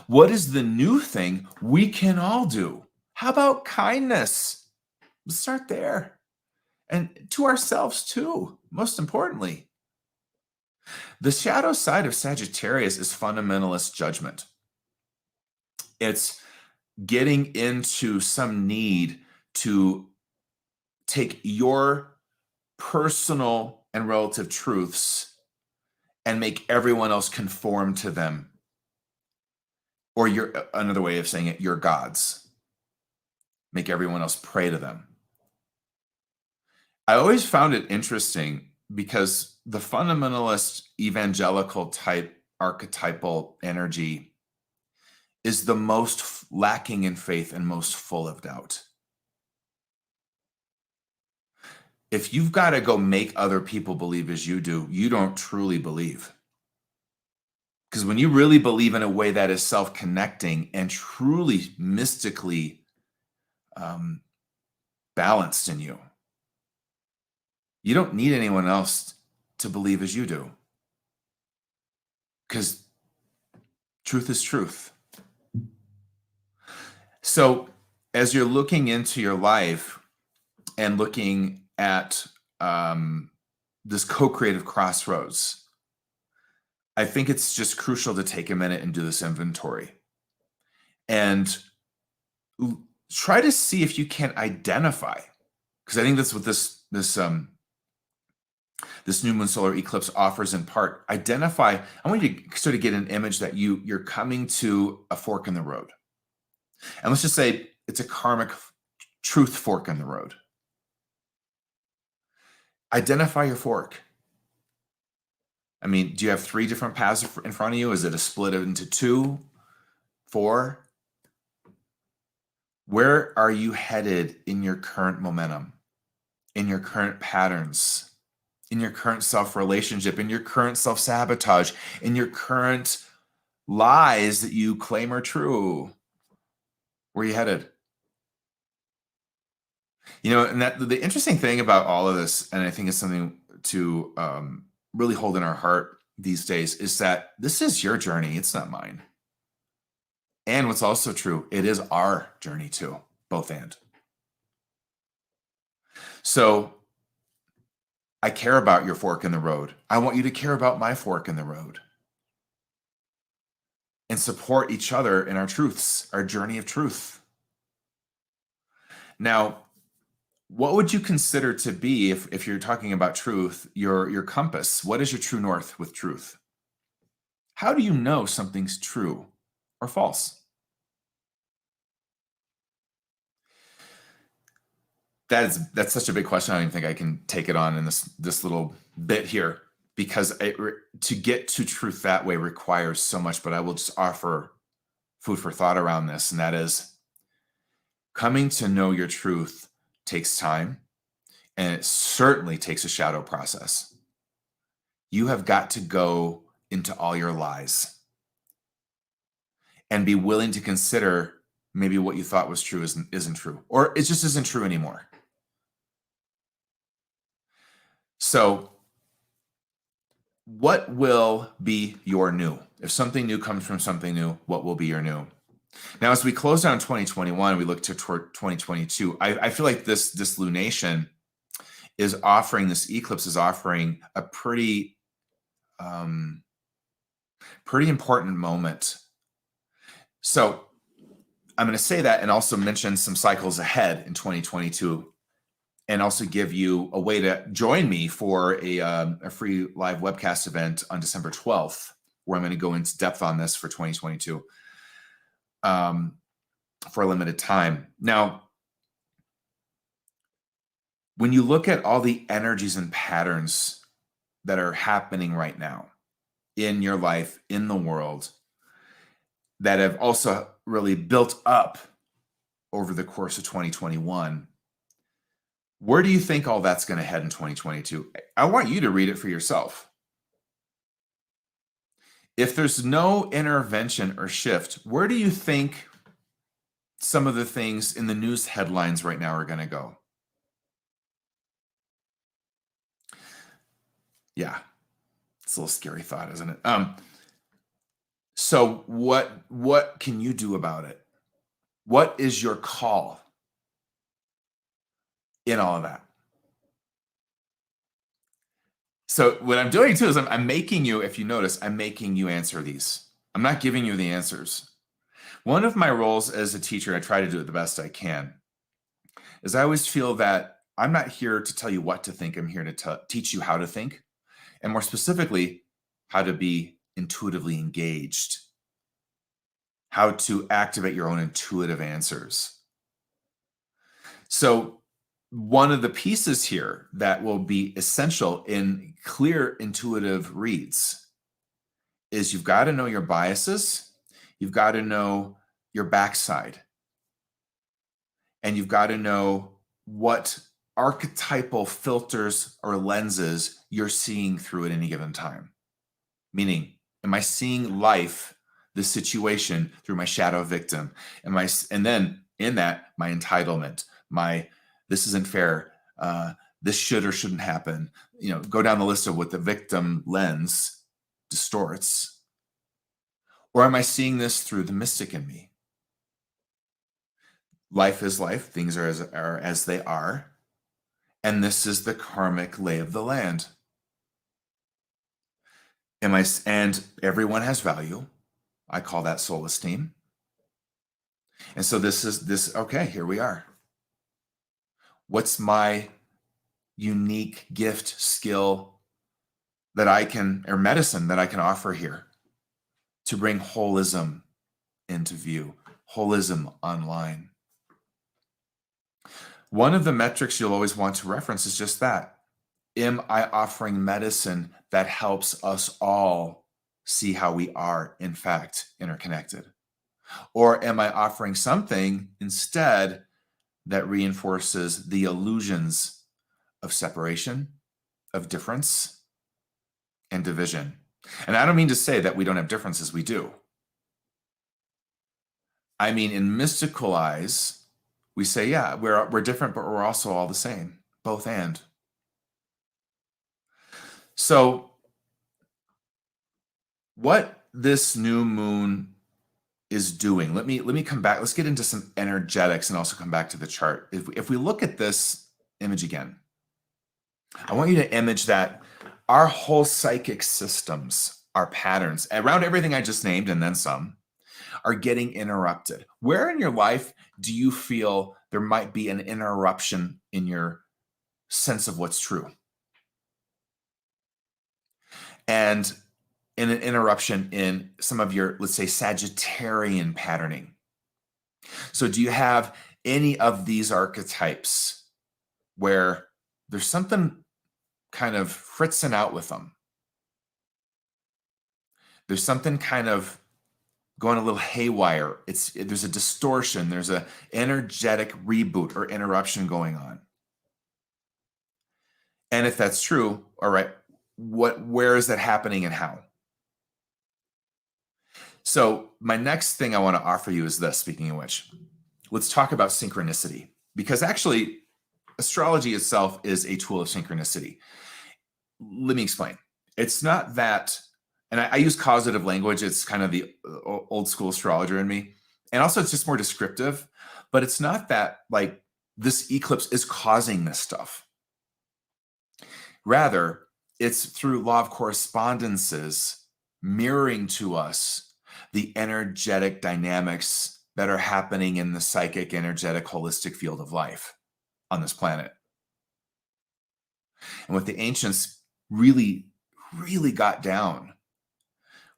What is the new thing we can all do? How about kindness? Let's start there. And to ourselves too, most importantly. The shadow side of Sagittarius is fundamentalist judgment. It's getting into some need to take your personal and relative truths and make everyone else conform to them. Or another way of saying it, your gods. Make everyone else pray to them. I always found it interesting because the fundamentalist evangelical type archetypal energy is the most lacking in faith and most full of doubt. If you've got to go make other people believe as you do, you don't truly believe. Because when you really believe in a way that is self-connecting and truly mystically balanced in you, you don't need anyone else to believe as you do. Because truth is truth. So as you're looking into your life and looking at this co-creative crossroads, I think it's just crucial to take a minute and do this inventory and try to see if you can identify, because I think that's what this new Moon Solar Eclipse offers in part. Identify, I want you to sort of get an image that you're coming to a fork in the road. And let's just say it's a karmic truth fork in the road. Identify your fork. I mean, do you have 3 different paths in front of you? Is it a split into 2, 4? Where are you headed in your current momentum, in your current patterns, in your current self-relationship, in your current self-sabotage, in your current lies that you claim are true? Where are you headed? And that the interesting thing about all of this, and I think it's something to really hold in our heart these days, is that this is your journey. It's not mine. And what's also true, it is our journey too, both and. So I care about your fork in the road. I want you to care about my fork in the road and support each other in our truths, our journey of truth. Now, what would you consider to be, if you're talking about truth, your compass? What is your true north with truth? How do you know something's true or false? That's such a big question. I don't even think I can take it on in this little bit here, because to get to truth that way requires so much. But I will just offer food for thought around this, and that is, coming to know your truth takes time, and it certainly takes a shadow process. You have got to go into all your lies and be willing to consider maybe what you thought was true isn't true, or it just isn't true anymore. So what will be your new? If something new comes from something new, what will be your new? Now, as we close down 2021, we look to toward 2022. I feel like this lunation is offering, this eclipse is offering a pretty important moment. So I'm going to say that and also mention some cycles ahead in 2022, and also give you a way to join me for a free live webcast event on December 12th, where I'm going to go into depth on this for 2022 for a limited time. Now, when you look at all the energies and patterns that are happening right now in your life, in the world, that have also really built up over the course of 2021, where do you think all that's going to head in 2022? I want you to read it for yourself. If there's no intervention or shift, where do you think some of the things in the news headlines right now are going to go? Yeah, it's a little scary thought, isn't it? So what can you do about it? What is your call in all of that? So what I'm doing too is I'm making you, if you notice, I'm making you answer these. I'm not giving you the answers. One of my roles as a teacher, I try to do it the best I can, is I always feel that I'm not here to tell you what to think. I'm here to teach you how to think, and more specifically, how to be intuitively engaged, how to activate your own intuitive answers. So one of the pieces here that will be essential in clear intuitive reads is you've got to know your biases, you've got to know your backside, and you've got to know what archetypal filters or lenses you're seeing through at any given time. Meaning, am I seeing life, the situation, through my shadow victim? And then in that, my entitlement, my this isn't fair, this should or shouldn't happen. Go down the list of what the victim lens distorts. Or am I seeing this through the mystic in me? Life is life, things are as they are, and this is the karmic lay of the land. And everyone has value. I call that soul esteem. And so okay, here we are. What's my unique gift, skill that I can, or medicine that I can offer here to bring holism into view, holism online? One of the metrics you'll always want to reference is just that. Am I offering medicine that helps us all see how we are, in fact, interconnected? Or am I offering something instead that reinforces the illusions of separation, of difference, and division? And I don't mean to say that we don't have differences, we do. I mean, in mystical eyes, we say, yeah, we're different, but we're also all the same, both and. So what this new moon is doing, let me come back. Let's get into some energetics and also come back to the chart. If we look at this image again, I want you to image that our whole psychic systems, our patterns around everything I just named and then some, are getting interrupted. Where in your life do you feel there might be an interruption in your sense of what's true? And in an interruption in some of your, let's say, Sagittarian patterning. So do you have any of these archetypes where there's something kind of fritzing out with them? There's something kind of going a little haywire. There's a distortion. There's an energetic reboot or interruption going on. And if that's true, all right, where is that happening and how? So my next thing I want to offer you is this, speaking of which, let's talk about synchronicity, because actually astrology itself is a tool of synchronicity. Let me explain. It's not that, and I use causative language. It's kind of the old school astrologer in me. And also it's just more descriptive, but it's not that like this eclipse is causing this stuff. Rather, it's through law of correspondences mirroring to us the energetic dynamics that are happening in the psychic, energetic, holistic field of life on this planet. And what the ancients really, really got down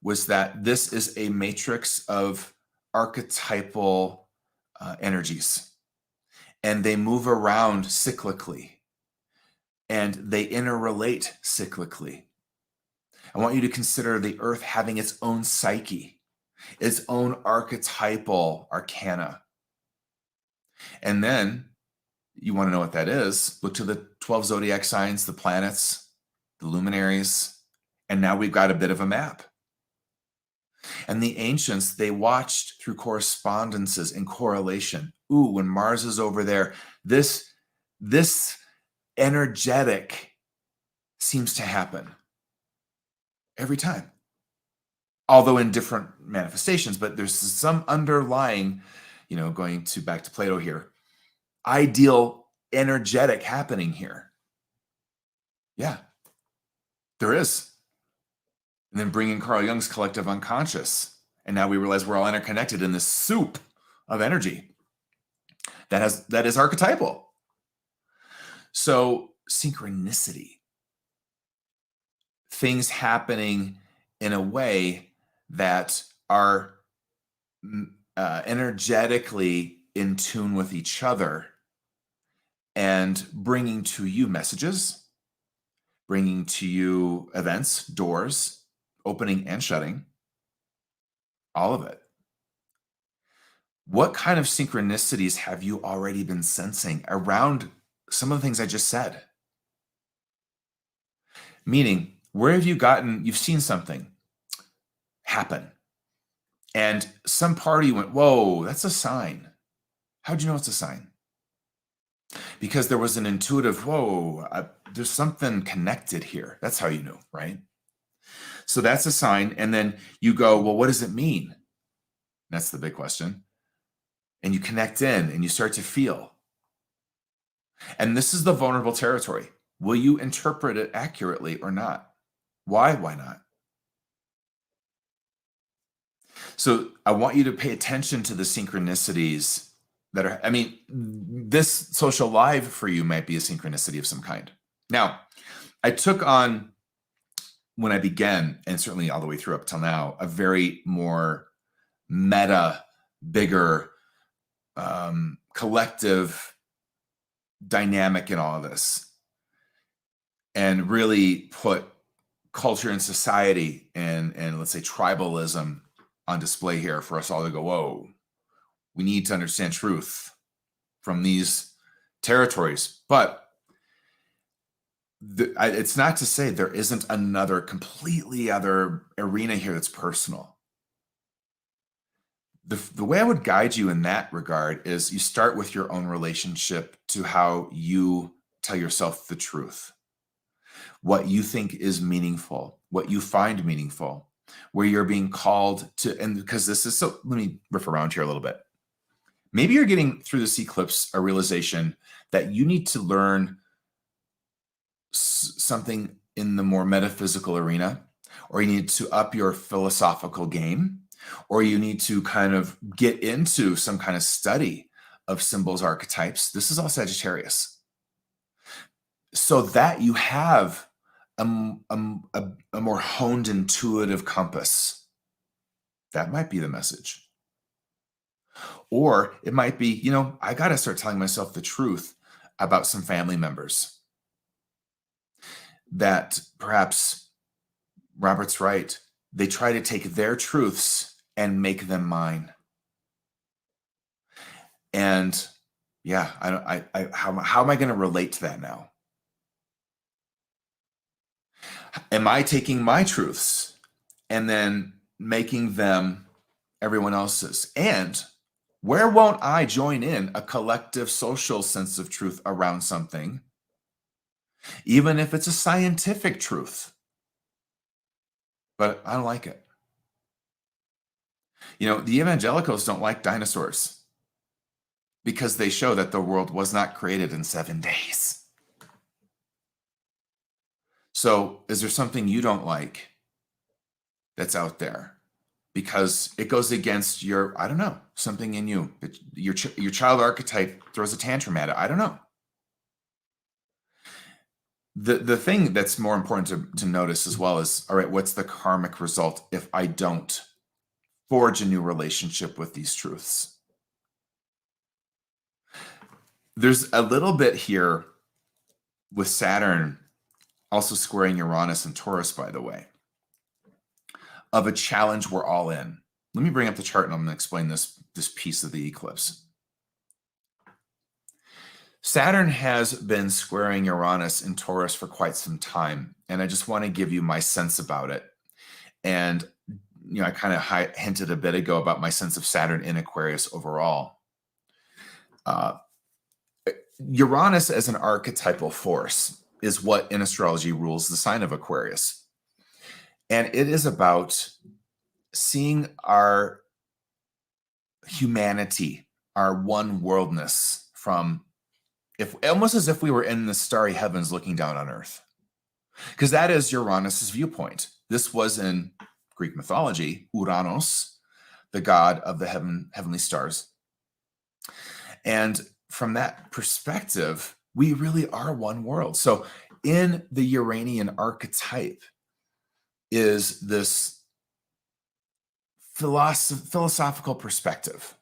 was that this is a matrix of archetypal energies, and they move around cyclically, and they interrelate cyclically. I want you to consider the Earth having its own psyche, its own archetypal arcana. And then you want to know what that is, look to the 12 zodiac signs, the planets, the luminaries, and now we've got a bit of a map. And the ancients, they watched through correspondences and correlation. Ooh, when Mars is over there, this energetic seems to happen every time. Although in different manifestations, but there's some underlying, going back to Plato here, ideal energetic happening here. Yeah, there is. And then bring in Carl Jung's collective unconscious. And now we realize we're all interconnected in this soup of energy that is archetypal. So synchronicity, things happening in a way that are energetically in tune with each other and bringing to you messages, bringing to you events, doors, opening and shutting, all of it. What kind of synchronicities have you already been sensing around some of the things I just said? Meaning, where have you've seen something happen, and some part of you went, whoa, that's a sign. How'd you know it's a sign? Because there was an intuitive, whoa, there's something connected here. That's how you knew, right? So that's a sign. And then you go, well, what does it mean? That's the big question. And you connect in and you start to feel. And this is the vulnerable territory. Will you interpret it accurately or not? Why? Why not? So I want you to pay attention to the synchronicities that are, this social live for you might be a synchronicity of some kind. Now, I took on, when I began, and certainly all the way through up till now, a very more meta, bigger, collective dynamic in all of this, and really put culture and society and let's say tribalism on display here for us all to go, whoa, we need to understand truth from these territories. But it's not to say there isn't another completely other arena here that's personal. The way I would guide you in that regard is you start with your own relationship to how you tell yourself the truth, what you think is meaningful, what you find meaningful, where you're being called to, and because this is so, let me riff around here a little bit. Maybe you're getting through this eclipse a realization that you need to learn something in the more metaphysical arena, or you need to up your philosophical game, or you need to kind of get into some kind of study of symbols, archetypes. This is all Sagittarius. So that you have a more honed intuitive compass. That might be the message. Or it might be, I got to start telling myself the truth about some family members that perhaps Robert's right. They try to take their truths and make them mine. And yeah, how am I going to relate to that now? Am I taking my truths and then making them everyone else's? And where won't I join in a collective social sense of truth around something, even if it's a scientific truth? But I don't like it. The evangelicals don't like dinosaurs because they show that the world was not created in 7 days. So is there something you don't like that's out there? Because it goes against your, I don't know, something in you. Your child archetype throws a tantrum at it. I don't know. The thing that's more important to notice as well is, all right, what's the karmic result if I don't forge a new relationship with these truths? There's a little bit here with Saturn also squaring Uranus and Taurus, by the way, of a challenge we're all in. Let me bring up the chart and I'm going to explain this piece of the eclipse. Saturn has been squaring Uranus and Taurus for quite some time, and I just want to give you my sense about it. And I kind of hinted a bit ago about my sense of Saturn in Aquarius overall. Uranus as an archetypal force is what in astrology rules the sign of Aquarius. And it is about seeing our humanity, our one worldness from, almost as if we were in the starry heavens looking down on Earth. Because that is Uranus's viewpoint. This was in Greek mythology, Uranus, the god of the heavenly stars. And from that perspective, we really are one world. So in the Uranian archetype is this philosophical perspective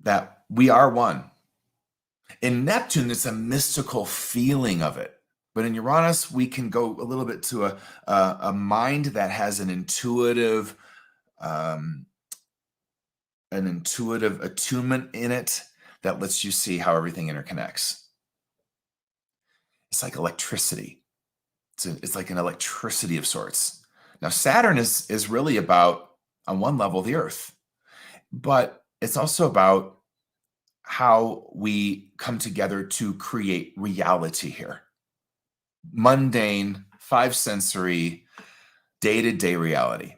that we are one. In Neptune, it's a mystical feeling of it. But in Uranus, we can go a little bit to a mind that has an intuitive attunement in it that lets you see how everything interconnects. It's like electricity. It's like an electricity of sorts. Now, Saturn is really about, on one level, the Earth. But it's also about how we come together to create reality here. Mundane, five-sensory, day-to-day reality.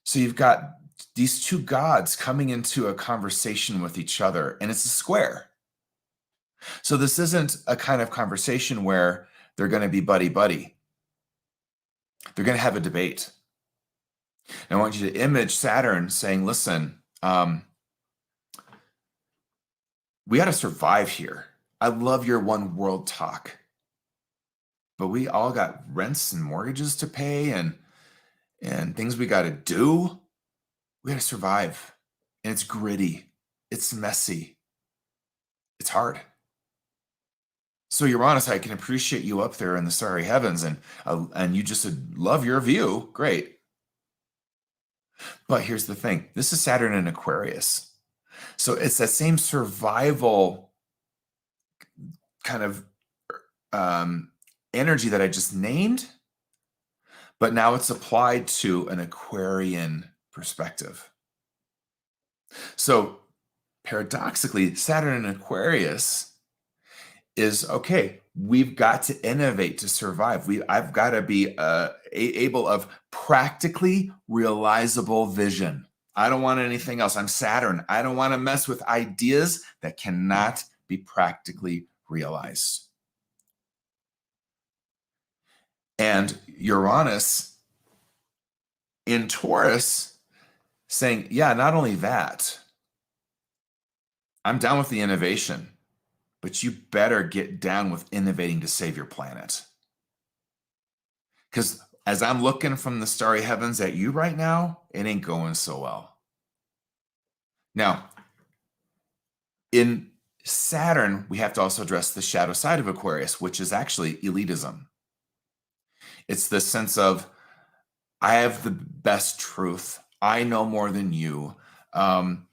So you've got these two gods coming into a conversation with each other, and it's a square. So this isn't a kind of conversation where they're going to be buddy-buddy. They're going to have a debate. And I want you to image Saturn saying, listen, we got to survive here. I love your one world talk, but we all got rents and mortgages to pay and things we got to do. We got to survive. And it's gritty. It's messy. It's hard. So Uranus, I can appreciate you up there in the starry heavens and you just love your view. Great. But here's the thing. This is Saturn in Aquarius. So it's that same survival kind of energy that I just named, but now it's applied to an Aquarian perspective. So paradoxically, Saturn in Aquarius is okay. We've got to innovate to survive. I've got to be able of practically realizable vision. I don't want anything else. I'm Saturn. I don't want to mess with ideas that cannot be practically realized. And Uranus in Taurus saying, yeah, not only that, I'm down with the innovation, but you better get down with innovating to save your planet. Because as I'm looking from the starry heavens at you right now, it ain't going so well. Now, in Saturn, we have to also address the shadow side of Aquarius, which is actually elitism. It's the sense of, I have the best truth. I know more than you. And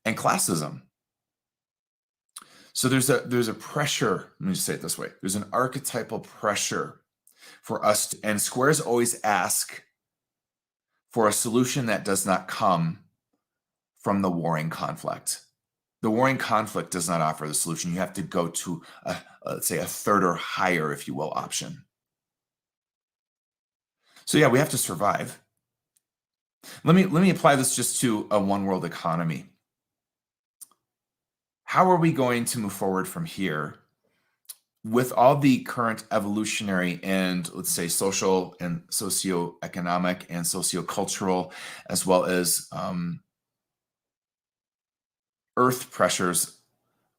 classism. So there's a pressure, let me just say it this way. There's an archetypal pressure for us to, and squares always ask for a solution that does not come from the warring conflict. The warring conflict does not offer the solution. You have to go to, let's say, a third or higher, if you will, option. So yeah, we have to survive. Let me apply this just to a one world economy. How are we going to move forward from here with all the current evolutionary and, let's say, social and socioeconomic and sociocultural, as well as earth pressures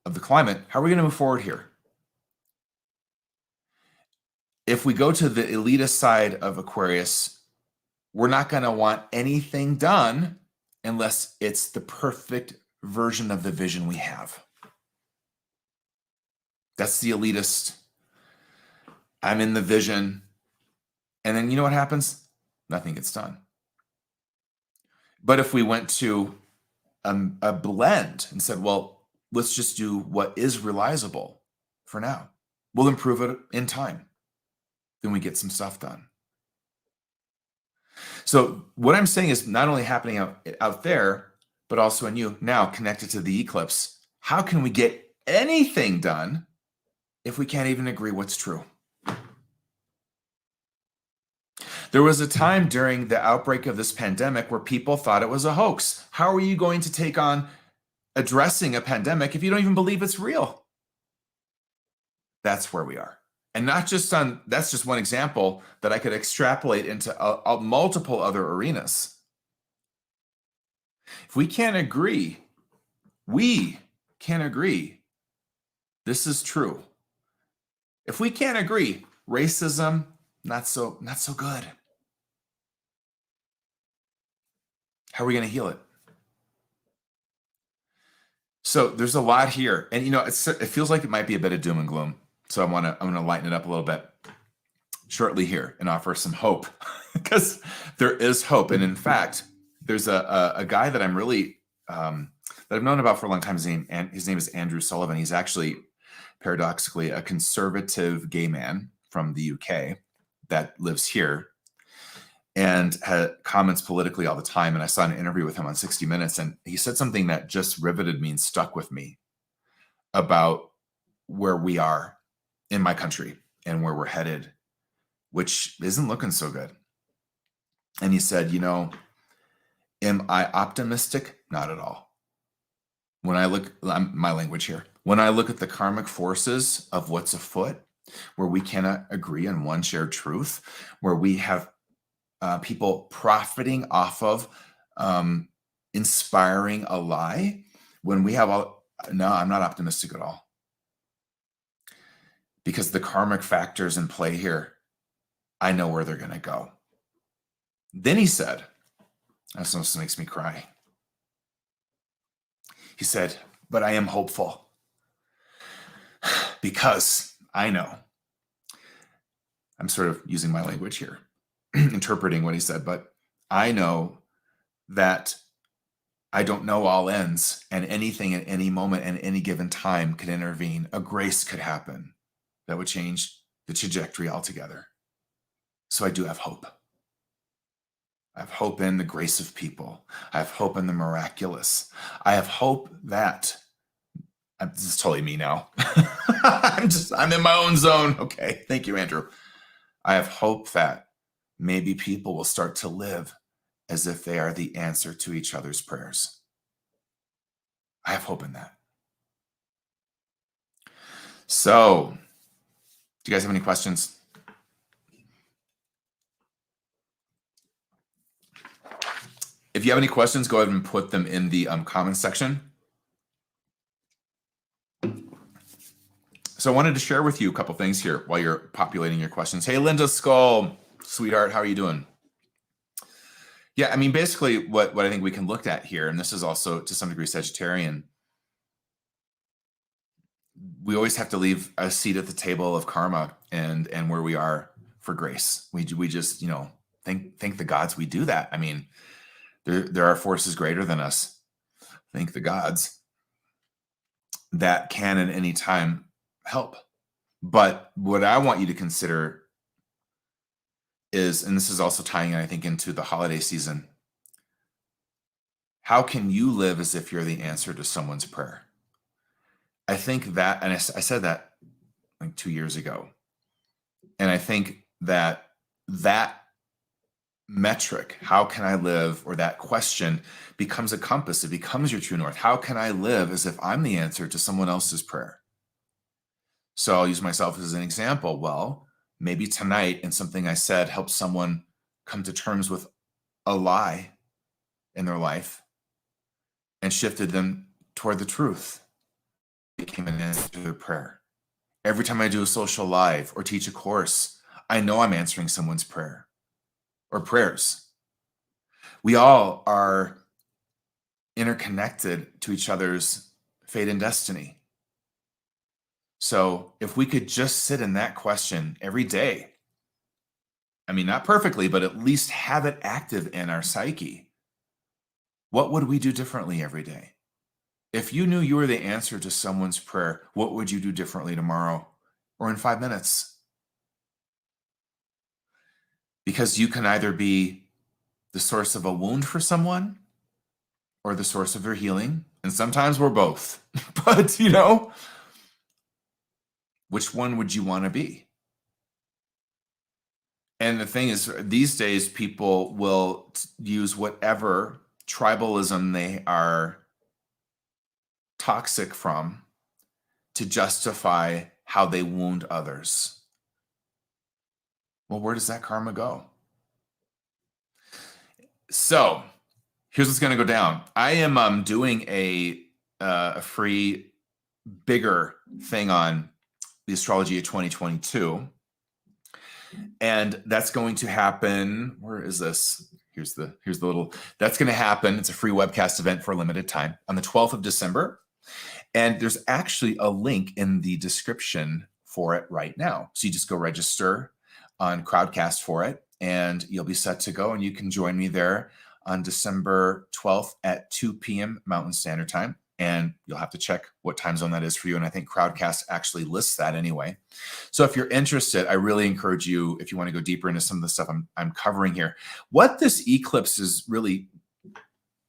of the climate? How are we going to move forward here? If we go to the elitist side of Aquarius, we're not going to want anything done unless it's the perfect version of the vision we have. That's the elitist. I'm in the vision. And then you know what happens? Nothing gets done. But if we went to a blend and said, well, let's just do what is realizable for now. We'll improve it in time. Then we get some stuff done. So what I'm saying is not only happening out there, but also in you now connected to the eclipse. How can we get anything done if we can't even agree what's true? There was a time during the outbreak of this pandemic where people thought it was a hoax. How are you going to take on addressing a pandemic if you don't even believe it's real? That's where we are. And not just on, that's just one example that I could extrapolate into multiple other arenas. If we can't agree, this is true. If we can't agree, racism, not so good. How are we going to heal it? So there's a lot here, and it feels like it might be a bit of doom and gloom. So I'm gonna lighten it up a little bit shortly here and offer some hope, because there is hope. And in fact, there's a guy that I'm really that I've known about for a long time. His name is Andrew Sullivan. He's actually paradoxically a conservative gay man from the UK that lives here and comments politically all the time. And I saw an interview with him on 60 Minutes, and he said something that just riveted me and stuck with me about where we are in my country and where we're headed, which isn't looking so good. And he said, am I optimistic? Not at all. When I look, my language here, when I look at the karmic forces of what's afoot, where we cannot agree on one shared truth, where we have people profiting off of inspiring a lie, when we have no, I'm not optimistic at all. Because the karmic factors in play here, I know where they're going to go. Then he said, this almost makes me cry. He said, but I am hopeful because I know. I'm sort of using my language here, interpreting what he said, but I know that I don't know all ends, and anything at any moment and any given time could intervene. A grace could happen that would change the trajectory altogether. So I do have hope. I have hope in the grace of people. I have hope in the miraculous. I have hope that this is totally me now. I'm in my own zone. Okay. Thank you, Andrew. I have hope that maybe people will start to live as if they are the answer to each other's prayers. I have hope in that. So, do you guys have any questions? If you have any questions, go ahead and put them in the comments section. So I wanted to share with you a couple things here while you're populating your questions. Hey, Linda Skull, sweetheart, how are you doing? Yeah, I mean, basically what I think we can look at here, and this is also to some degree Sagittarian, we always have to leave a seat at the table of karma and where we are for grace. We just, thank the gods we do that. I mean, there are forces greater than us. Thank the gods that can at any time help. But what I want you to consider is, and this is also tying, I think, into the holiday season, how can you live as if you're the answer to someone's prayer? I think that, and I said that like 2 years ago, and I think that metric, how can I live, or that question becomes a compass. It becomes your true north. How can I live as if I'm the answer to someone else's prayer? So I'll use myself as an example. Well, maybe tonight and something I said helps someone come to terms with a lie in their life and shifted them toward the truth. It became an answer to their prayer. Every time I do a social live or teach a course, I know I'm answering someone's prayer or prayers. We all are interconnected to each other's fate and destiny. So if we could just sit in that question every day, I mean, not perfectly, but at least have it active in our psyche, what would we do differently every day? If you knew you were the answer to someone's prayer, what would you do differently tomorrow or in 5 minutes? Because you can either be the source of a wound for someone or the source of their healing. And sometimes we're both. But, which one would you want to be? And the thing is, these days, people will use whatever tribalism they are toxic from to justify how they wound others. Well, where does that karma go? So here's what's going to go down. I am doing a free, bigger thing on the Astrology of 2022. And that's going to happen. Where is this? Here's the little, that's going to happen. It's a free webcast event for a limited time on the 12th of December. And there's actually a link in the description for it right now. So you just go register on Crowdcast for it, and you'll be set to go. And you can join me there on December 12th at 2 p.m. Mountain Standard Time. And you'll have to check what time zone that is for you. And I think Crowdcast actually lists that anyway. So if you're interested, I really encourage you, if you want to go deeper into some of the stuff I'm covering here. What this eclipse is really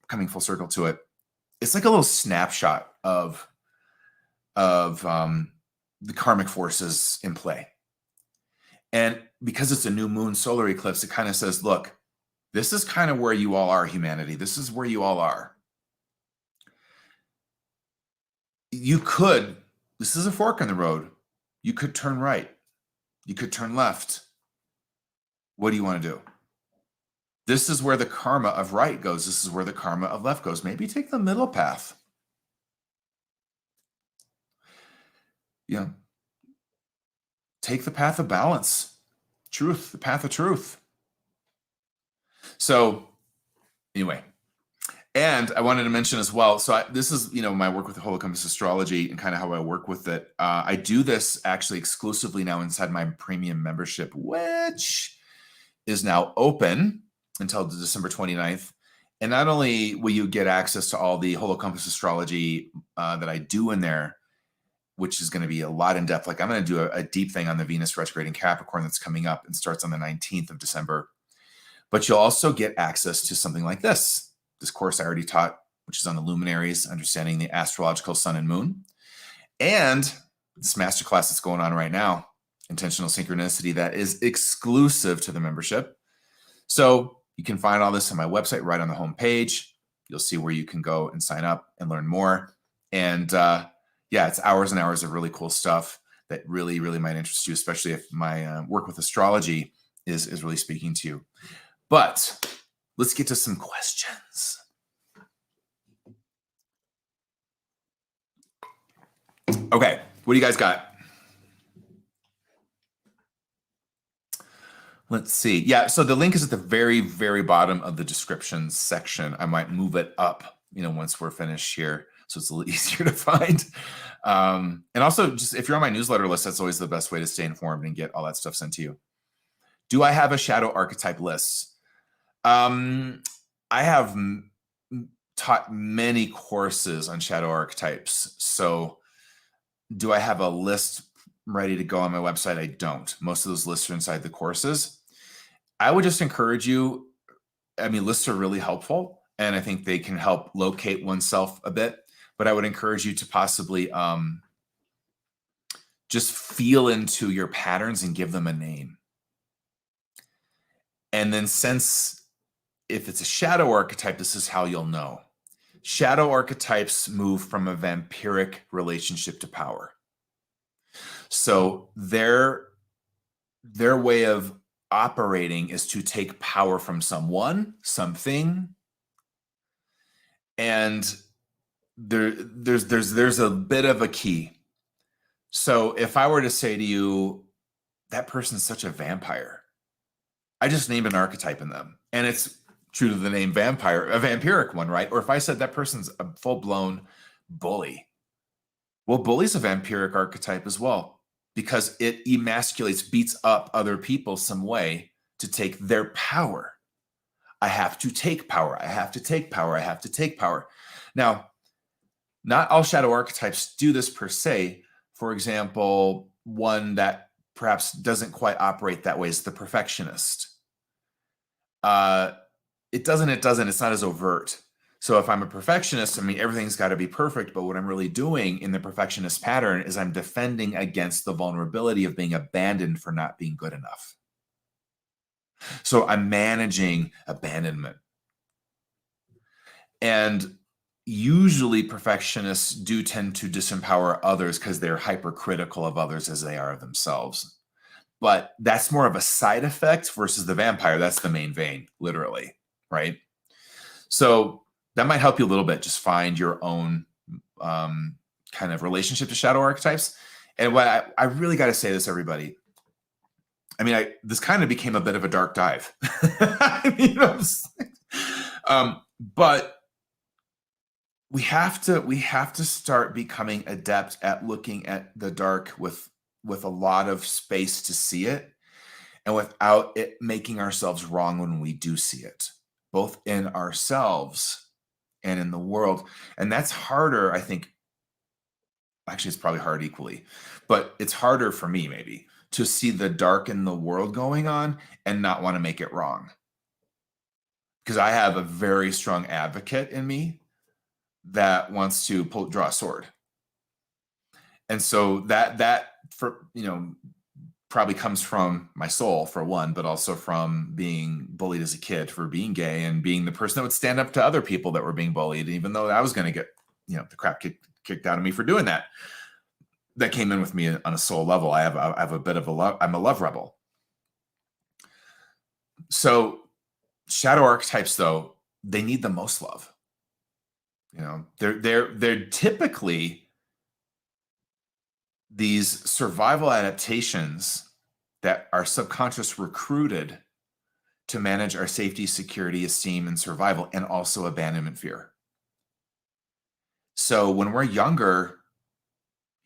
coming full circle to it, it's like a little snapshot of the karmic forces in play. And because it's a new moon solar eclipse, it kind of says, look, this is kind of where you all are, humanity. This is where you all are. You could, this is a fork in the road. You could turn right. You could turn left. What do you want to do? This is where the karma of right goes. This is where the karma of left goes. Maybe take the middle path. Take the path of balance, truth, the path of truth. So anyway, and I wanted to mention as well, so this is, my work with the Holocaust Astrology and kind of how I work with it. I do this actually exclusively now inside my premium membership, which is now open until December 29th. And not only will you get access to all the holocompass astrology that I do in there, which is going to be a lot in depth. Like I'm going to do a deep thing on the Venus retrograde in Capricorn that's coming up and starts on the 19th of December. But you'll also get access to something like this course I already taught, which is on the luminaries, understanding the astrological sun and moon. And this masterclass that's going on right now, intentional synchronicity, that is exclusive to the membership. So you can find all this on my website right on the homepage. You'll see where you can go and sign up and learn more. And yeah, it's hours and hours of really cool stuff that really, really might interest you, especially if my work with astrology is really speaking to you. But let's get to some questions. Okay, what do you guys got? Let's see. Yeah, so the link is at the very, very bottom of the description section. I might move it up, once we're finished here, so it's a little easier to find. And also, just if you're on my newsletter list, that's always the best way to stay informed and get all that stuff sent to you. Do I have a shadow archetype list? I have taught many courses on shadow archetypes. So do I have a list ready to go on my website? I don't. Most of those lists are inside the courses. I would just encourage you. I mean, lists are really helpful, and I think they can help locate oneself a bit. But I would encourage you to possibly just feel into your patterns and give them a name. And then if it's a shadow archetype, this is how you'll know. Shadow archetypes move from a vampiric relationship to power. So their way of operating is to take power from someone, something, and there's a bit of a key. So if I were to say to you, that person's such a vampire, I just named an archetype in them, and it's true to the name vampire, a vampiric one, right? Or if I said that person's a full-blown bully, well, bully's a vampiric archetype as well, because it emasculates, beats up other people some way to take their power. I have to take power. I have to take power. I have to take power. Now, not all shadow archetypes do this per se. For example, one that perhaps doesn't quite operate that way is the perfectionist. It doesn't. It's not as overt. So if I'm a perfectionist, I mean, everything's got to be perfect. But what I'm really doing in the perfectionist pattern is I'm defending against the vulnerability of being abandoned for not being good enough. So I'm managing abandonment. And usually perfectionists do tend to disempower others because they're hypercritical of others as they are of themselves. But that's more of a side effect versus the vampire. That's the main vein, literally, right? So that might help you a little bit. Just find your own kind of relationship to shadow archetypes. And what I really got to say this, everybody. I mean, this kind of became a bit of a dark dive. I mean, but we have to start becoming adept at looking at the dark with a lot of space to see it, and without it making ourselves wrong when we do see it, both in ourselves and in the world. And that's harder, I think. Actually, it's probably hard equally, but it's harder for me maybe to see the dark in the world going on and not want to make it wrong. Because I have a very strong advocate in me that wants to draw a sword. And so that for, probably comes from my soul for one, but also from being bullied as a kid for being gay and being the person that would stand up to other people that were being bullied, even though I was going to get, the crap kicked out of me for doing that. That came in with me on a soul level. I have a bit of I'm a love rebel. So shadow archetypes, though, they need the most love. They're typically these survival adaptations that our subconscious recruited to manage our safety, security, esteem, and survival, and also abandonment fear. So when we're younger,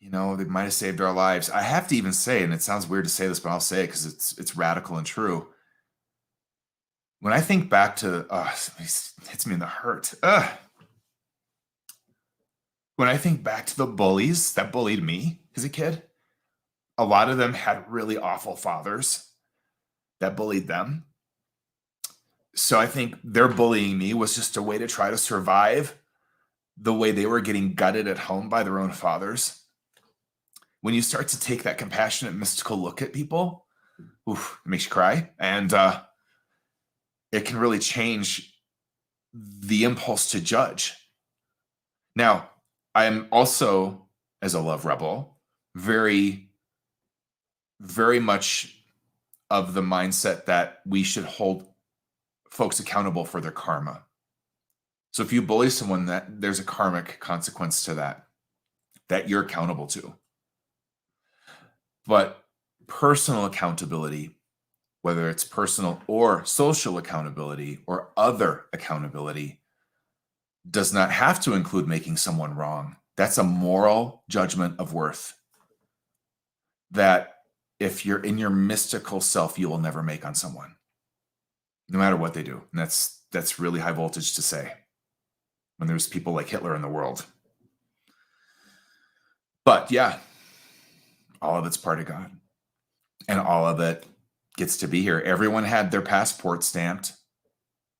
they might have saved our lives. I have to even say, and it sounds weird to say this, but I'll say it because it's radical and true. when I think back to, it hits me in the heart. When I think back to the bullies that bullied me as a kid, a lot of them had really awful fathers that bullied them. So I think their bullying me was just a way to try to survive the way they were getting gutted at home by their own fathers. When you start to take that compassionate, mystical look at people, oof, it makes you cry. And it can really change the impulse to judge. Now, I am also, as a love rebel, very, very much of the mindset that we should hold folks accountable for their karma. So if you bully someone, that there's a karmic consequence to that you're accountable to. But personal accountability, whether it's personal or social accountability or other accountability, does not have to include making someone wrong. That's a moral judgment of worth that if you're in your mystical self, you will never make on someone, no matter what they do. And that's really high voltage to say when there's people like Hitler in the world. But yeah, all of it's part of God, and all of it gets to be here. Everyone had their passport stamped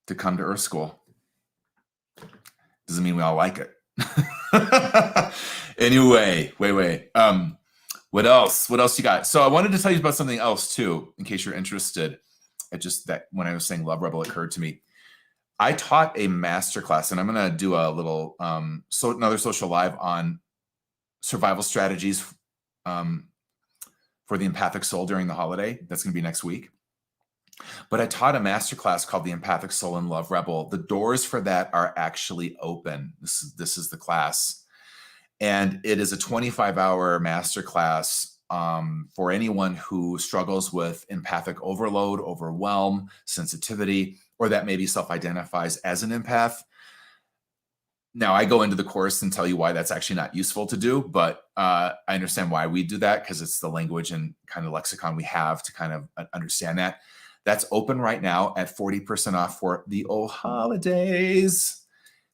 to come to Earth School. Doesn't mean we all like it. Anyway, wait. What else? What else you got? So I wanted to tell you about something else too, in case you're interested. It just that when I was saying Love Rebel, it occurred to me. I taught a masterclass, and I'm going to do a little another social live on survival strategies for the empathic soul during the holiday. That's going to be next week. But I taught a masterclass called the Empathic Soul and Love Rebel. The doors for that are actually open. This is the class. And it is a 25-hour masterclass for anyone who struggles with empathic overload, overwhelm, sensitivity, or that maybe self-identifies as an empath. Now, I go into the course and tell you why that's actually not useful to do, but I understand why we do that, because it's the language and kind of lexicon we have to kind of understand that. That's open right now at 40% off for the holidays.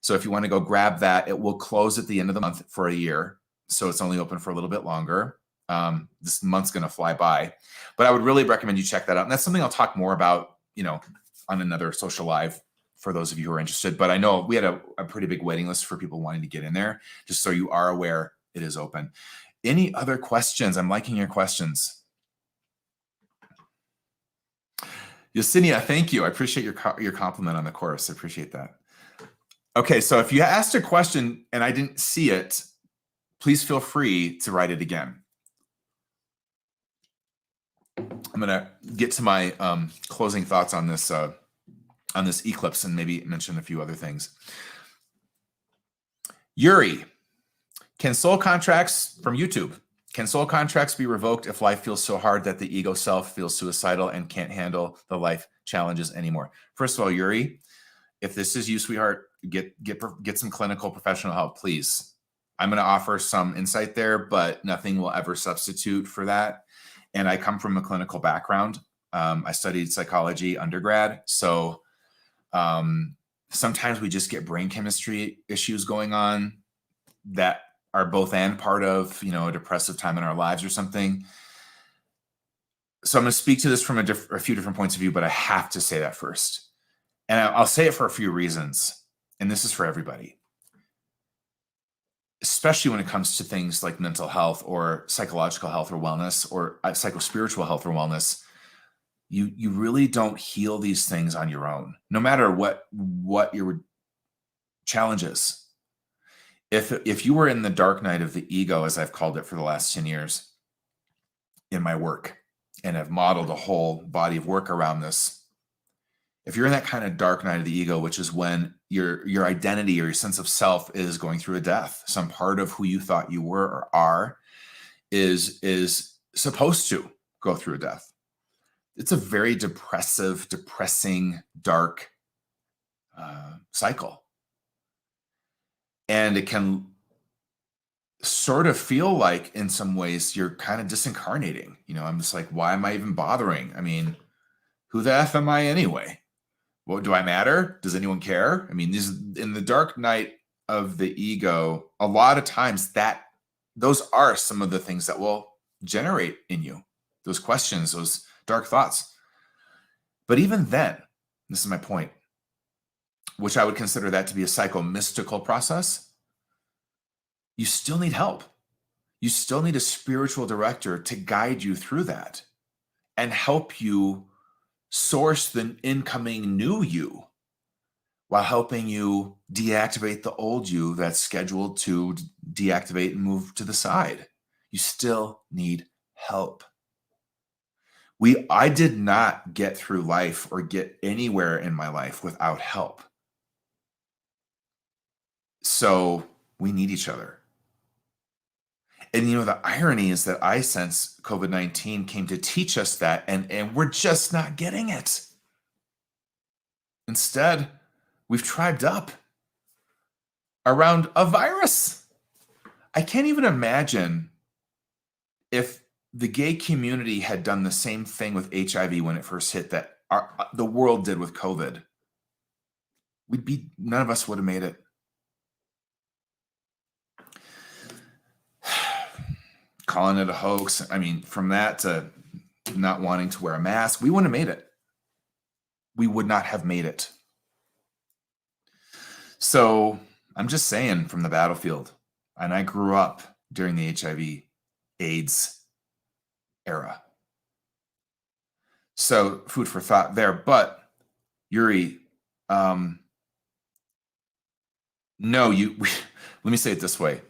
So if you want to go grab that, it will close at the end of the month for a year. So it's only open for a little bit longer. This month's going to fly by, but I would really recommend you check that out. And that's something I'll talk more about, on another social live for those of you who are interested. But I know we had a pretty big waiting list for people wanting to get in there, just so you are aware it is open. Any other questions? I'm liking your questions. Yesenia, thank you. I appreciate your compliment on the course. I appreciate that. Okay, so if you asked a question and I didn't see it, please feel free to write it again. I'm going to get to my closing thoughts on this eclipse and maybe mention a few other things. Yuri, can soul contracts from YouTube? Can soul contracts be revoked if life feels so hard that the ego self feels suicidal and can't handle the life challenges anymore? First of all, Yuri, if this is you, sweetheart, get some clinical professional help, please. I'm going to offer some insight there, but nothing will ever substitute for that. And I come from a clinical background. I studied psychology undergrad. So sometimes we just get brain chemistry issues going on that are both and part of, a depressive time in our lives or something. So I'm going to speak to this from a few different points of view, but I have to say that first. And I'll say it for a few reasons. And this is for everybody, especially when it comes to things like mental health or psychological health or wellness or psychospiritual health or wellness. You really don't heal these things on your own, no matter what your challenge is. If you were in the dark night of the ego, as I've called it for the last 10 years in my work, and have modeled a whole body of work around this, if you're in that kind of dark night of the ego, which is when your identity or your sense of self is going through a death, some part of who you thought you were or are is supposed to go through a death. It's a very depressing, dark cycle. And it can sort of feel like, in some ways, you're kind of disincarnating. I'm just like, why am I even bothering? I mean, who the F am I anyway? Well, do I matter? Does anyone care? I mean, in the dark night of the ego, a lot of times those are some of the things that will generate in you those questions, those dark thoughts. But even then, this is my point, which I would consider that to be a psycho-mystical process, you still need help. You still need a spiritual director to guide you through that and help you source the incoming new you while helping you deactivate the old you that's scheduled to deactivate and move to the side. You still need help. I did not get through life or get anywhere in my life without help. So we need each other. And the irony is that I sense COVID-19 came to teach us that, and we're just not getting it. Instead, we've tribed up around a virus. I can't even imagine if the gay community had done the same thing with HIV when it first hit that the world did with COVID. None of us would have made it. Calling it a hoax. I mean, from that to not wanting to wear a mask, we wouldn't have made it. We would not have made it. So I'm just saying from the battlefield, and I grew up during the HIV AIDS era. So food for thought there. But Yuri, no, let me say it this way.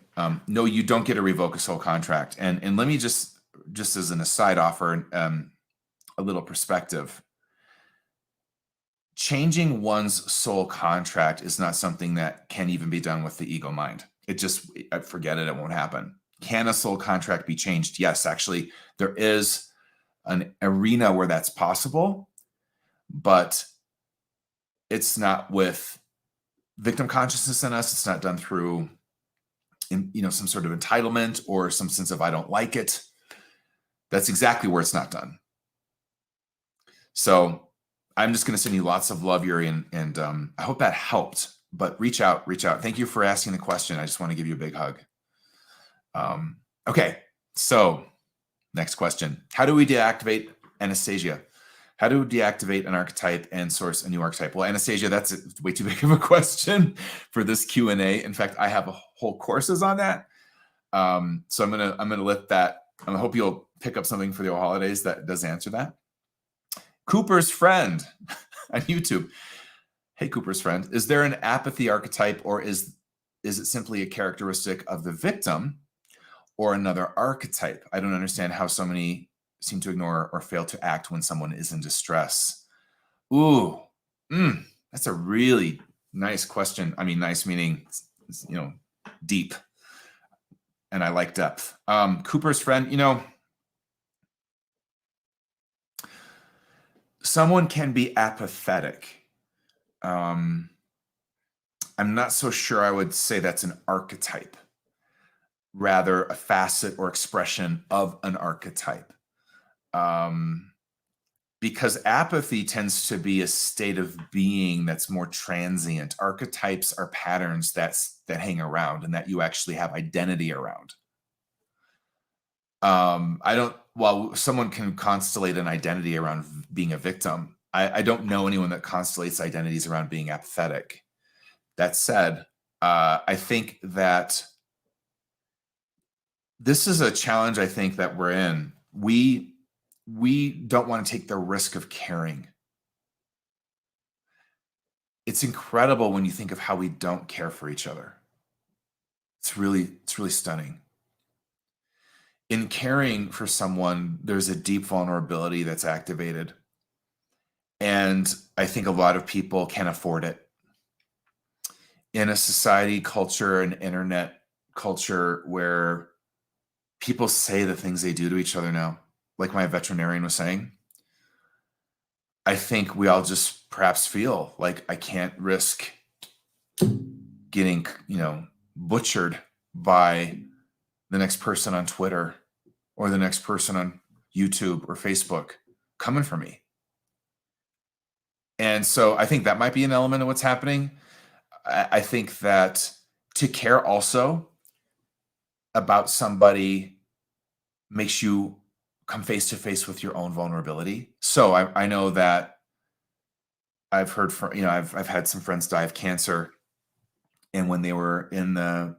No, you don't get to revoke a soul contract. And let me just as an aside offer a little perspective. Changing one's soul contract is not something that can even be done with the ego mind. Forget it, it won't happen. Can a soul contract be changed? Yes, actually, there is an arena where that's possible, but it's not with victim consciousness in us. It's not done through some sort of entitlement or some sense of I don't like it. That's exactly where it's not done. So I'm just going to send you lots of love, Yuri, and I hope that helped. But reach out. Thank you for asking the question. I just want to give you a big hug. Okay, so next question. How do we deactivate Anastasia? How do we deactivate an archetype and source a new archetype? Well, Anastasia, that's way too big of a question for this Q&A. In fact, I have whole courses on that. So I'm gonna let that. I hope you'll pick up something for the holidays that does answer that. Cooper's friend on YouTube. Hey, Cooper's friend, is there an apathy archetype, or is it simply a characteristic of the victim or another archetype? I don't understand how so many seem to ignore or fail to act when someone is in distress. Ooh, that's a really nice question. I mean, nice meaning, deep. And I like depth. Cooper's friend, someone can be apathetic. I'm not so sure I would say that's an archetype, rather a facet or expression of an archetype. Because apathy tends to be a state of being that's more transient. Archetypes are patterns that hang around and that you actually have identity around. While someone can constellate an identity around being a victim, I don't know anyone that constellates identities around being apathetic. That said, I think that this is a challenge I think that we're in. We don't want to take the risk of caring. It's incredible when you think of how we don't care for each other. It's really stunning. In caring for someone, there's a deep vulnerability that's activated. And I think a lot of people can't afford it. In a society, culture, and internet culture where people say the things they do to each other now, like my veterinarian was saying, I think we all just perhaps feel like I can't risk getting, butchered by the next person on Twitter or the next person on YouTube or Facebook coming for me. And so I think that might be an element of what's happening. I think that to care also about somebody makes you come face to face with your own vulnerability. So I know that I've heard from, I've had some friends die of cancer. And when they were in the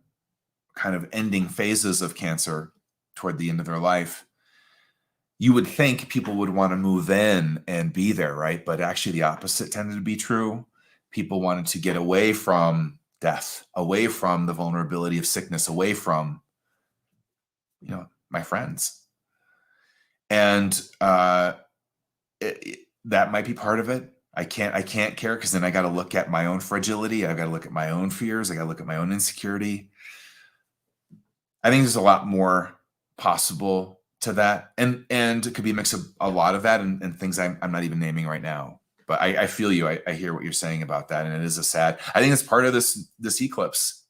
kind of ending phases of cancer toward the end of their life, you would think people would want to move in and be there, right? But actually the opposite tended to be true. People wanted to get away from death, away from the vulnerability of sickness, away from, my friends. And that might be part of it. I can't care, because then I got to look at my own fragility. I got to look at my own fears. I got to look at my own insecurity. I think there's a lot more possible to that, and it could be a mix of a lot of that and things I'm not even naming right now. But I feel you. I hear what you're saying about that, and it is I think it's part of this eclipse.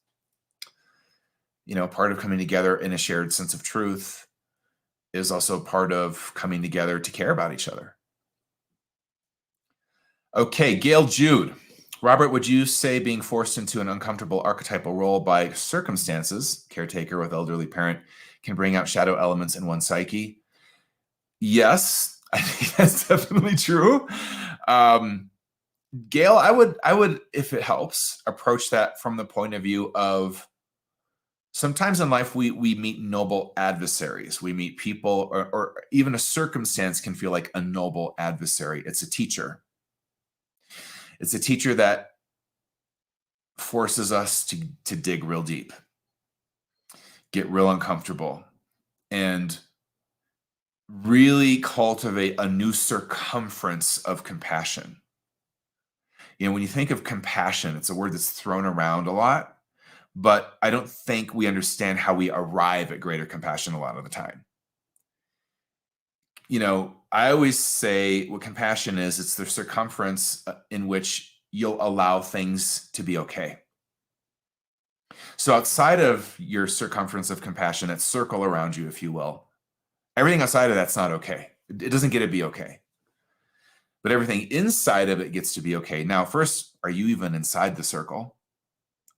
Part of coming together in a shared sense of truth is also part of coming together to care about each other. Okay, Gail Jude. Robert, would you say being forced into an uncomfortable archetypal role by circumstances, caretaker with elderly parent, can bring out shadow elements in one's psyche? Yes, I think that's definitely true. Gail, I would, if it helps, approach that from the point of view of sometimes in life we meet noble adversaries. We meet people, or even a circumstance can feel like a noble adversary. It's a teacher. It's a teacher that forces us to dig real deep, get real uncomfortable, and really cultivate a new circumference of compassion. When you think of compassion, it's a word that's thrown around a lot, but I don't think we understand how we arrive at greater compassion a lot of the time. I always say what compassion is, it's the circumference in which you'll allow things to be okay. So outside of your circumference of compassion, that circle around you, if you will, everything outside of that's not okay. It doesn't get to be okay. But everything inside of it gets to be okay. Now, first, are you even inside the circle,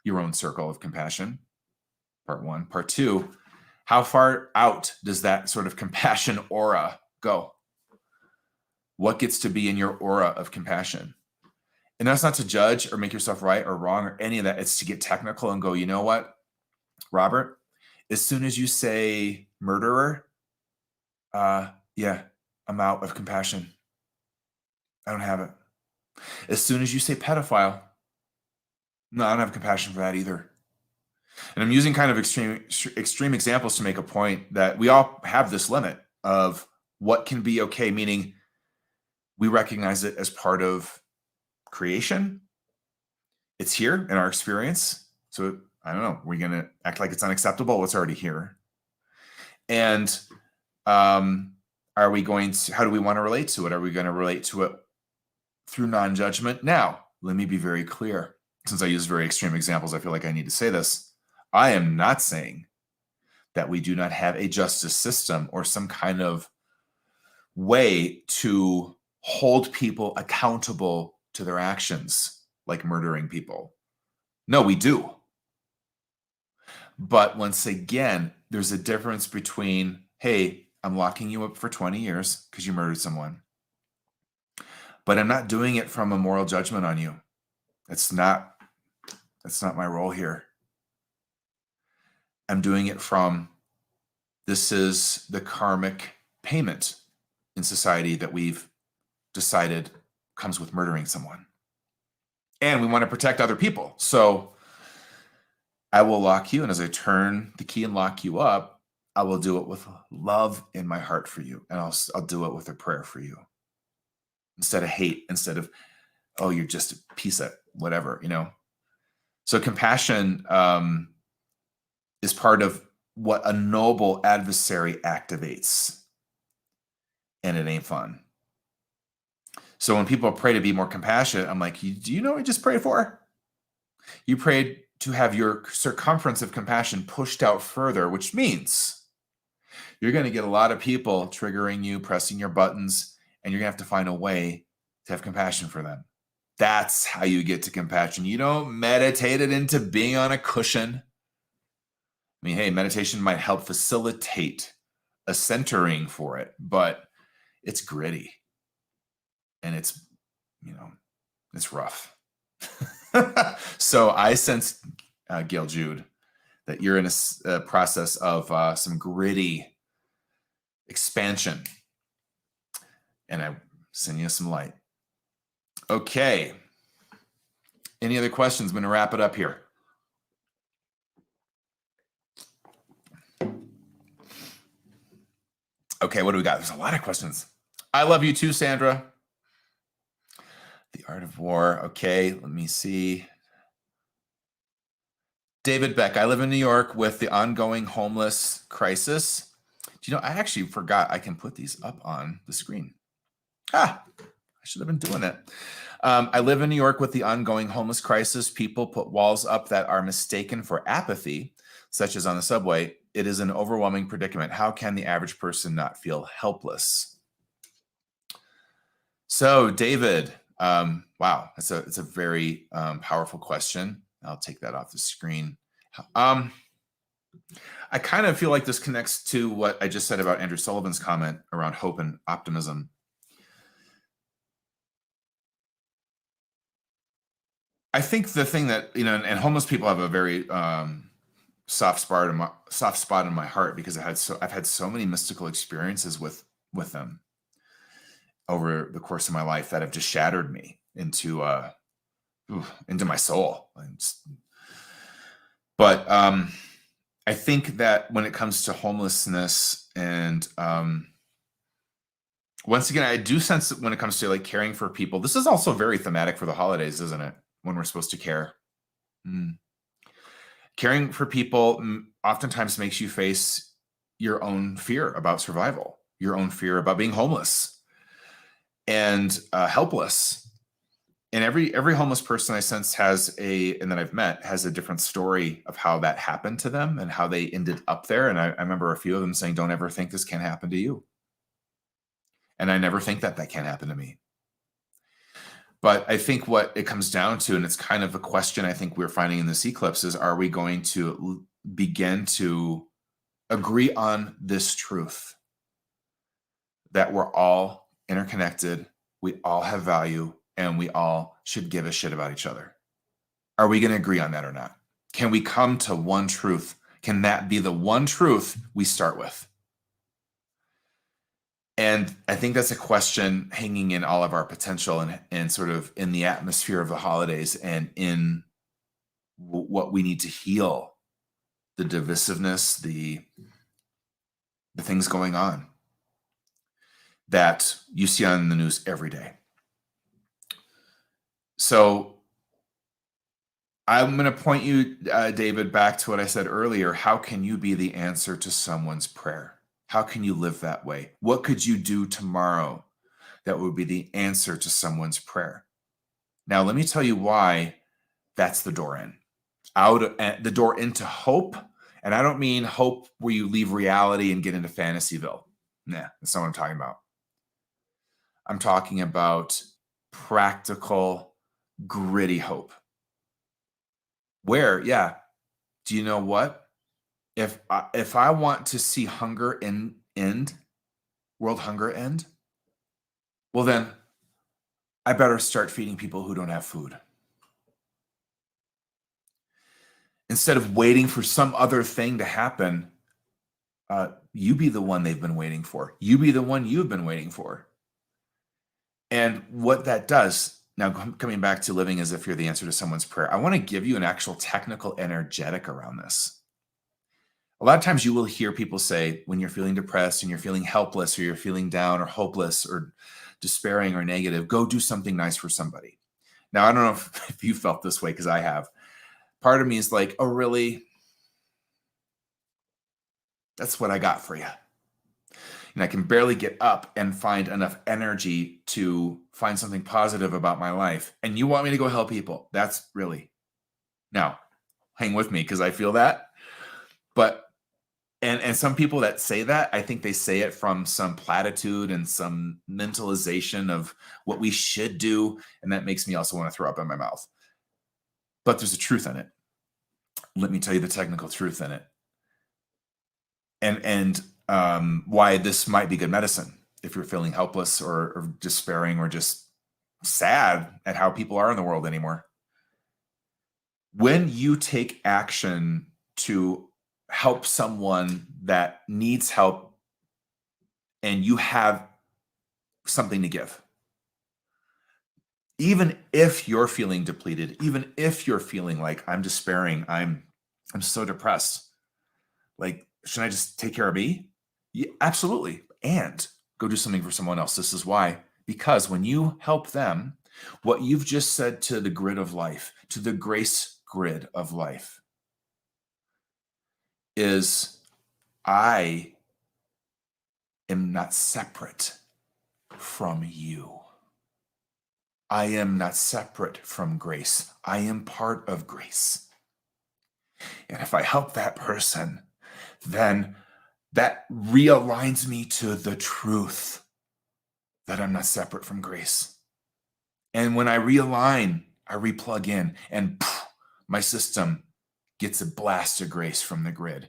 your own circle of compassion? Part one. Part two, how far out does that sort of compassion aura go? What gets to be in your aura of compassion? And that's not to judge or make yourself right or wrong or any of that. It's to get technical and go, you know what, Robert, as soon as you say murderer, yeah, I'm out of compassion. I don't have it. As soon as you say pedophile, no, I don't have compassion for that either. And I'm using kind of extreme examples to make a point that we all have this limit of what can be okay, meaning we recognize it as part of creation. It's here in our experience. So I don't know, we're going to act like it's unacceptable. What's already here? And how do we want to relate to it? Are we going to relate to it through non-judgment? Now, let me be very clear. Since I use very extreme examples, I feel like I need to say this. I am not saying that we do not have a justice system or some kind of way to hold people accountable to their actions, like murdering people. No, we do. But once again, there's a difference between, hey, I'm locking you up for 20 years because you murdered someone, but I'm not doing it from a moral judgment on you. That's not my role here. I'm doing it from, this is the karmic payment in society that we've decided comes with murdering someone. And we want to protect other people. So I will lock you. And as I turn the key and lock you up, I will do it with love in my heart for you. And I'll do it with a prayer for you. Instead of hate, instead of, oh, you're just a piece of whatever, So compassion is part of what a noble adversary activates. And it ain't fun. So when people pray to be more compassionate, I'm like, do you know what you just prayed for? You prayed to have your circumference of compassion pushed out further, which means you're going to get a lot of people triggering you, pressing your buttons, and you're going to have to find a way to have compassion for them. That's how you get to compassion. You don't meditate it into being on a cushion. I mean, hey, meditation might help facilitate a centering for it, but it's gritty and it's, it's rough. So I sense, Gail Jude, that you're in a process of some gritty expansion. And I send you some light. Okay. Any other questions? I'm going to wrap it up here. Okay, what do we got? There's a lot of questions. I love you too, Sandra. The Art of War. Okay, let me see. David Beck, I live in New York with the ongoing homeless crisis. Do you know, I actually forgot I can put these up on the screen. I should have been doing it. I live in New York with the ongoing homeless crisis. People put walls up that are mistaken for apathy, such as on the subway. It is an overwhelming predicament. How can the average person not feel helpless? So, David, wow, it's a very powerful question. I'll take that off the screen. I kind of feel like this connects to what I just said about Andrew Sullivan's comment around hope and optimism. I think the thing that, and homeless people have a very soft spot in my heart, because I've had so many mystical experiences with them over the course of my life that have just shattered me into my soul. But I think that when it comes to homelessness, and once again, I do sense that when it comes to like caring for people, this is also very thematic for the holidays, isn't it? When we're supposed to care. Caring for people oftentimes makes you face your own fear about survival, your own fear about being homeless and helpless. And every homeless person I sense and that I've met has a different story of how that happened to them and how they ended up there. And I remember a few of them saying, don't ever think this can happen to you. And I never think that can happen to me. But I think what it comes down to, and it's kind of a question I think we're finding in this eclipse, is are we going to begin to agree on this truth that we're all interconnected, we all have value, and we all should give a shit about each other? Are we going to agree on that or not? Can we come to one truth? Can that be the one truth we start with? And I think that's a question hanging in all of our potential and sort of in the atmosphere of the holidays, and in what we need to heal, the divisiveness, the things going on that you see on the news every day. So I'm going to point you, David, back to what I said earlier. How can you be the answer to someone's prayer? How can you live that way? What could you do tomorrow that would be the answer to someone's prayer? Now, let me tell you why that's the door in. The door into hope. And I don't mean hope where you leave reality and get into Fantasyville. Nah, that's not what I'm talking about. I'm talking about practical, gritty hope. Where, do you know what? If I want to see hunger end, world hunger end, well then I better start feeding people who don't have food. Instead of waiting for some other thing to happen, you be the one they've been waiting for. You be the one you've been waiting for. And what that does, now coming back to living as if you're the answer to someone's prayer, I want to give you an actual technical energetic around this. A lot of times you will hear people say, when you're feeling depressed and you're feeling helpless, or you're feeling down or hopeless or despairing or negative, go do something nice for somebody. Now, I don't know if you felt this way, because I have. Part of me is like, oh, really? That's what I got for you. And I can barely get up and find enough energy to find something positive about my life. And you want me to go help people? That's really. Now, hang with me, because I feel that. But And some people that say that, I think they say it from some platitude and some mentalization of what we should do. And that makes me also want to throw up in my mouth. But there's a truth in it. Let me tell you the technical truth in it. And why this might be good medicine if you're feeling helpless or despairing or just sad at how people are in the world anymore. When you take action to help someone that needs help and you have something to give, even if you're feeling depleted, even if you're feeling like I'm despairing, I'm so depressed, like, should I just take care of me? Yeah, absolutely. And go do something for someone else. This is why, because when you help them, what you've just said to the grid of life, to the grace grid of life, is I am not separate from you. I am not separate from grace. I am part of grace. And if I help that person, then that realigns me to the truth that I'm not separate from grace. And when I realign, I replug in, and poof, my system gets a blast of grace from the grid,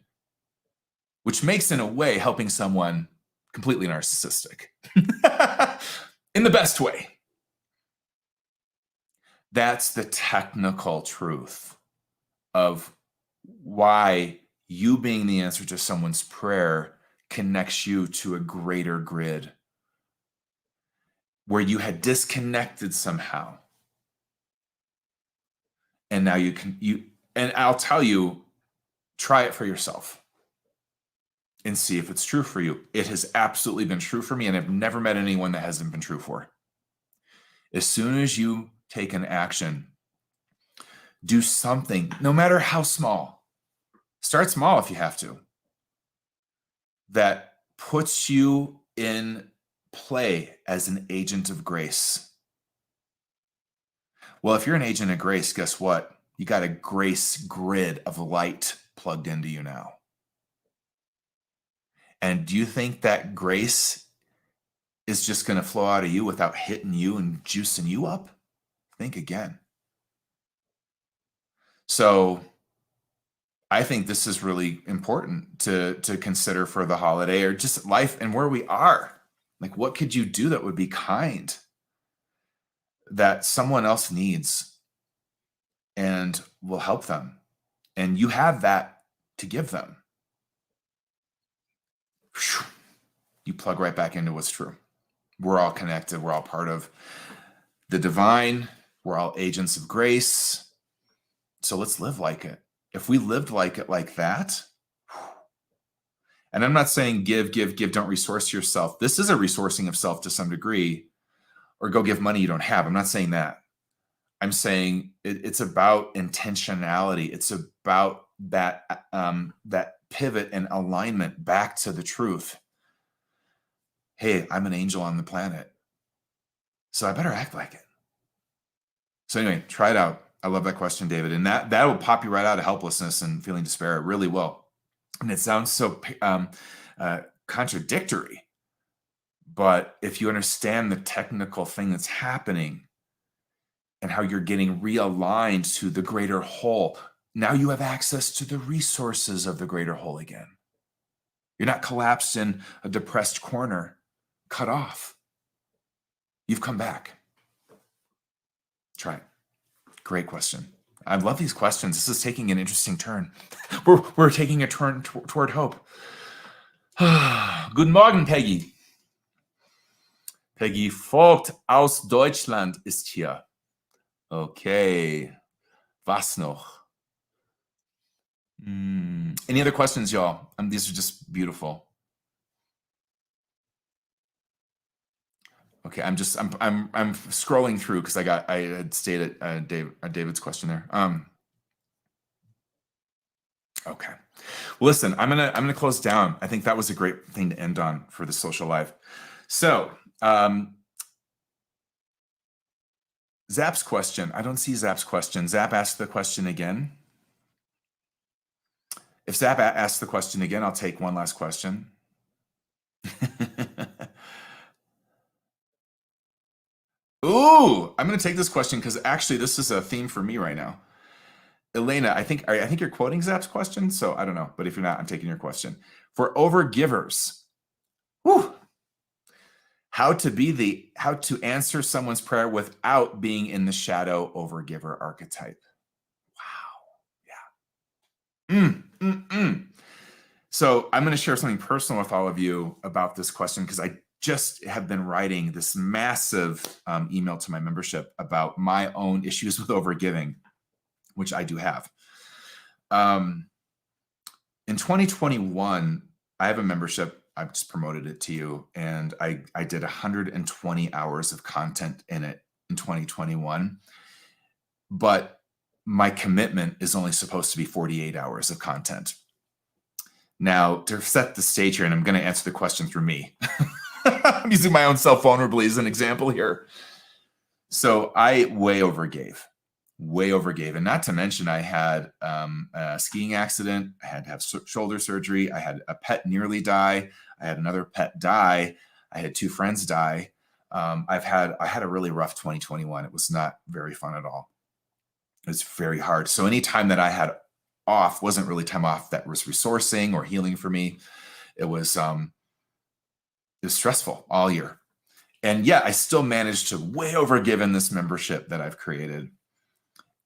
which makes, in a way, helping someone completely narcissistic in the best way. That's the technical truth of why you being the answer to someone's prayer connects you to a greater grid where you had disconnected somehow. And now and I'll tell you, try it for yourself and see if it's true for you. It has absolutely been true for me, and I've never met anyone that hasn't been true for. As soon as you take an action, do something, no matter how small. Start small if you have to. That puts you in play as an agent of grace. Well, if you're an agent of grace, guess what? You got a grace grid of light plugged into you now. And do you think that grace is just going to flow out of you without hitting you and juicing you up? Think again. So I think this is really important to consider for the holiday or just life and where we are. Like, what could you do that would be kind, that someone else needs, and will help them? And you have that to give them. You plug right back into what's true. We're all connected. We're all part of the divine. We're all agents of grace. So let's live like it. If we lived like it like that, and I'm not saying give, don't resource yourself. This is a resourcing of self to some degree, or go give money you don't have. I'm not saying that. I'm saying it's about intentionality. It's about that pivot and alignment back to the truth. Hey, I'm an angel on the planet, so I better act like it. So anyway, try it out. I love that question, David. And that will pop you right out of helplessness and feeling despair. It really will. And it sounds so contradictory. But if you understand the technical thing that's happening and how you're getting realigned to the greater whole, now you have access to the resources of the greater whole again. You're not collapsed in a depressed corner, cut off. You've come back. Try it. Great question. I love these questions. This is taking an interesting turn. We're taking a turn toward hope. Guten Morgen, Peggy. Peggy Vogt aus Deutschland ist hier. Okay. Was noch? Any other questions, y'all? These are just beautiful. Okay, I'm scrolling through because I had stated David's question there. Okay, well, listen, I'm gonna close down. I think that was a great thing to end on for the social live. So Zap's question. I don't see Zap's question. Zap asked the question again. If Zap asks the question again, I'll take one last question. Ooh, I'm going to take this question because actually this is a theme for me right now. Elena, I think you're quoting Zap's question, so I don't know, but if you're not, I'm taking your question. For overgivers, whew, how to answer someone's prayer without being in the shadow overgiver archetype. Wow. Yeah. So I'm going to share something personal with all of you about this question because I just have been writing this massive email to my membership about my own issues with overgiving, which I do have. In 2021, I have a membership. I've just promoted it to you, and I did 120 hours of content in it in 2021. But my commitment is only supposed to be 48 hours of content. Now, to set the stage here, and I'm going to answer the question through me. I'm using my own self vulnerably as an example here. So I way overgave. And not to mention I had a skiing accident. I had to have shoulder surgery. I had a pet nearly die. I had another pet die. I had 2 friends die. I had a really rough 2021. It was not very fun at all. It was very hard. So any time that I had off wasn't really time off that was resourcing or healing for me. It was stressful all year. And yeah, I still managed to way overgive in this membership that I've created.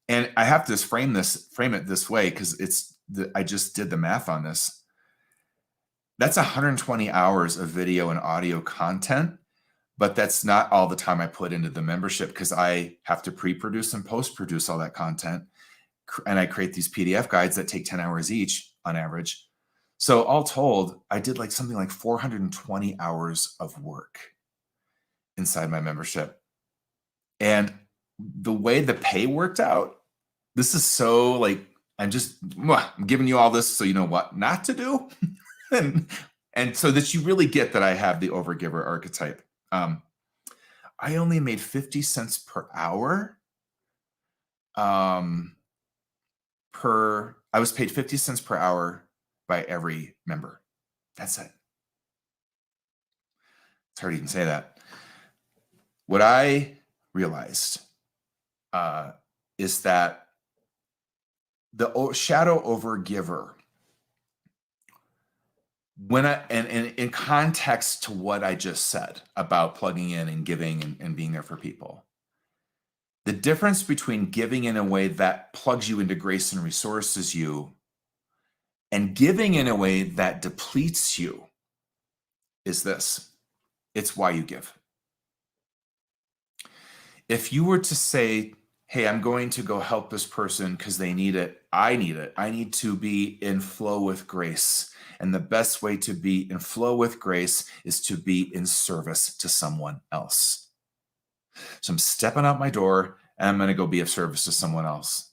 And I have to frame it this way because I just did the math on this. That's 120 hours of video and audio content, but that's not all the time I put into the membership because I have to pre-produce and post-produce all that content. And I create these PDF guides that take 10 hours each on average. So all told, I did something like 420 hours of work inside my membership. And the way the pay worked out, this is so I'm giving you all this so you know what not to do. and so that you really get that I have the overgiver archetype. I only made 50 cents per hour. I was paid 50 cents per hour by every member. That's it. It's hard to even say that. What I realized is that the shadow overgiver, in context to what I just said about plugging in and giving and being there for people, the difference between giving in a way that plugs you into grace and resources you and giving in a way that depletes you is this. It's why you give. If you were to say, hey, I'm going to go help this person because they need it. I need it. I need to be in flow with grace. And the best way to be in flow with grace is to be in service to someone else. So I'm stepping out my door and I'm going to go be of service to someone else.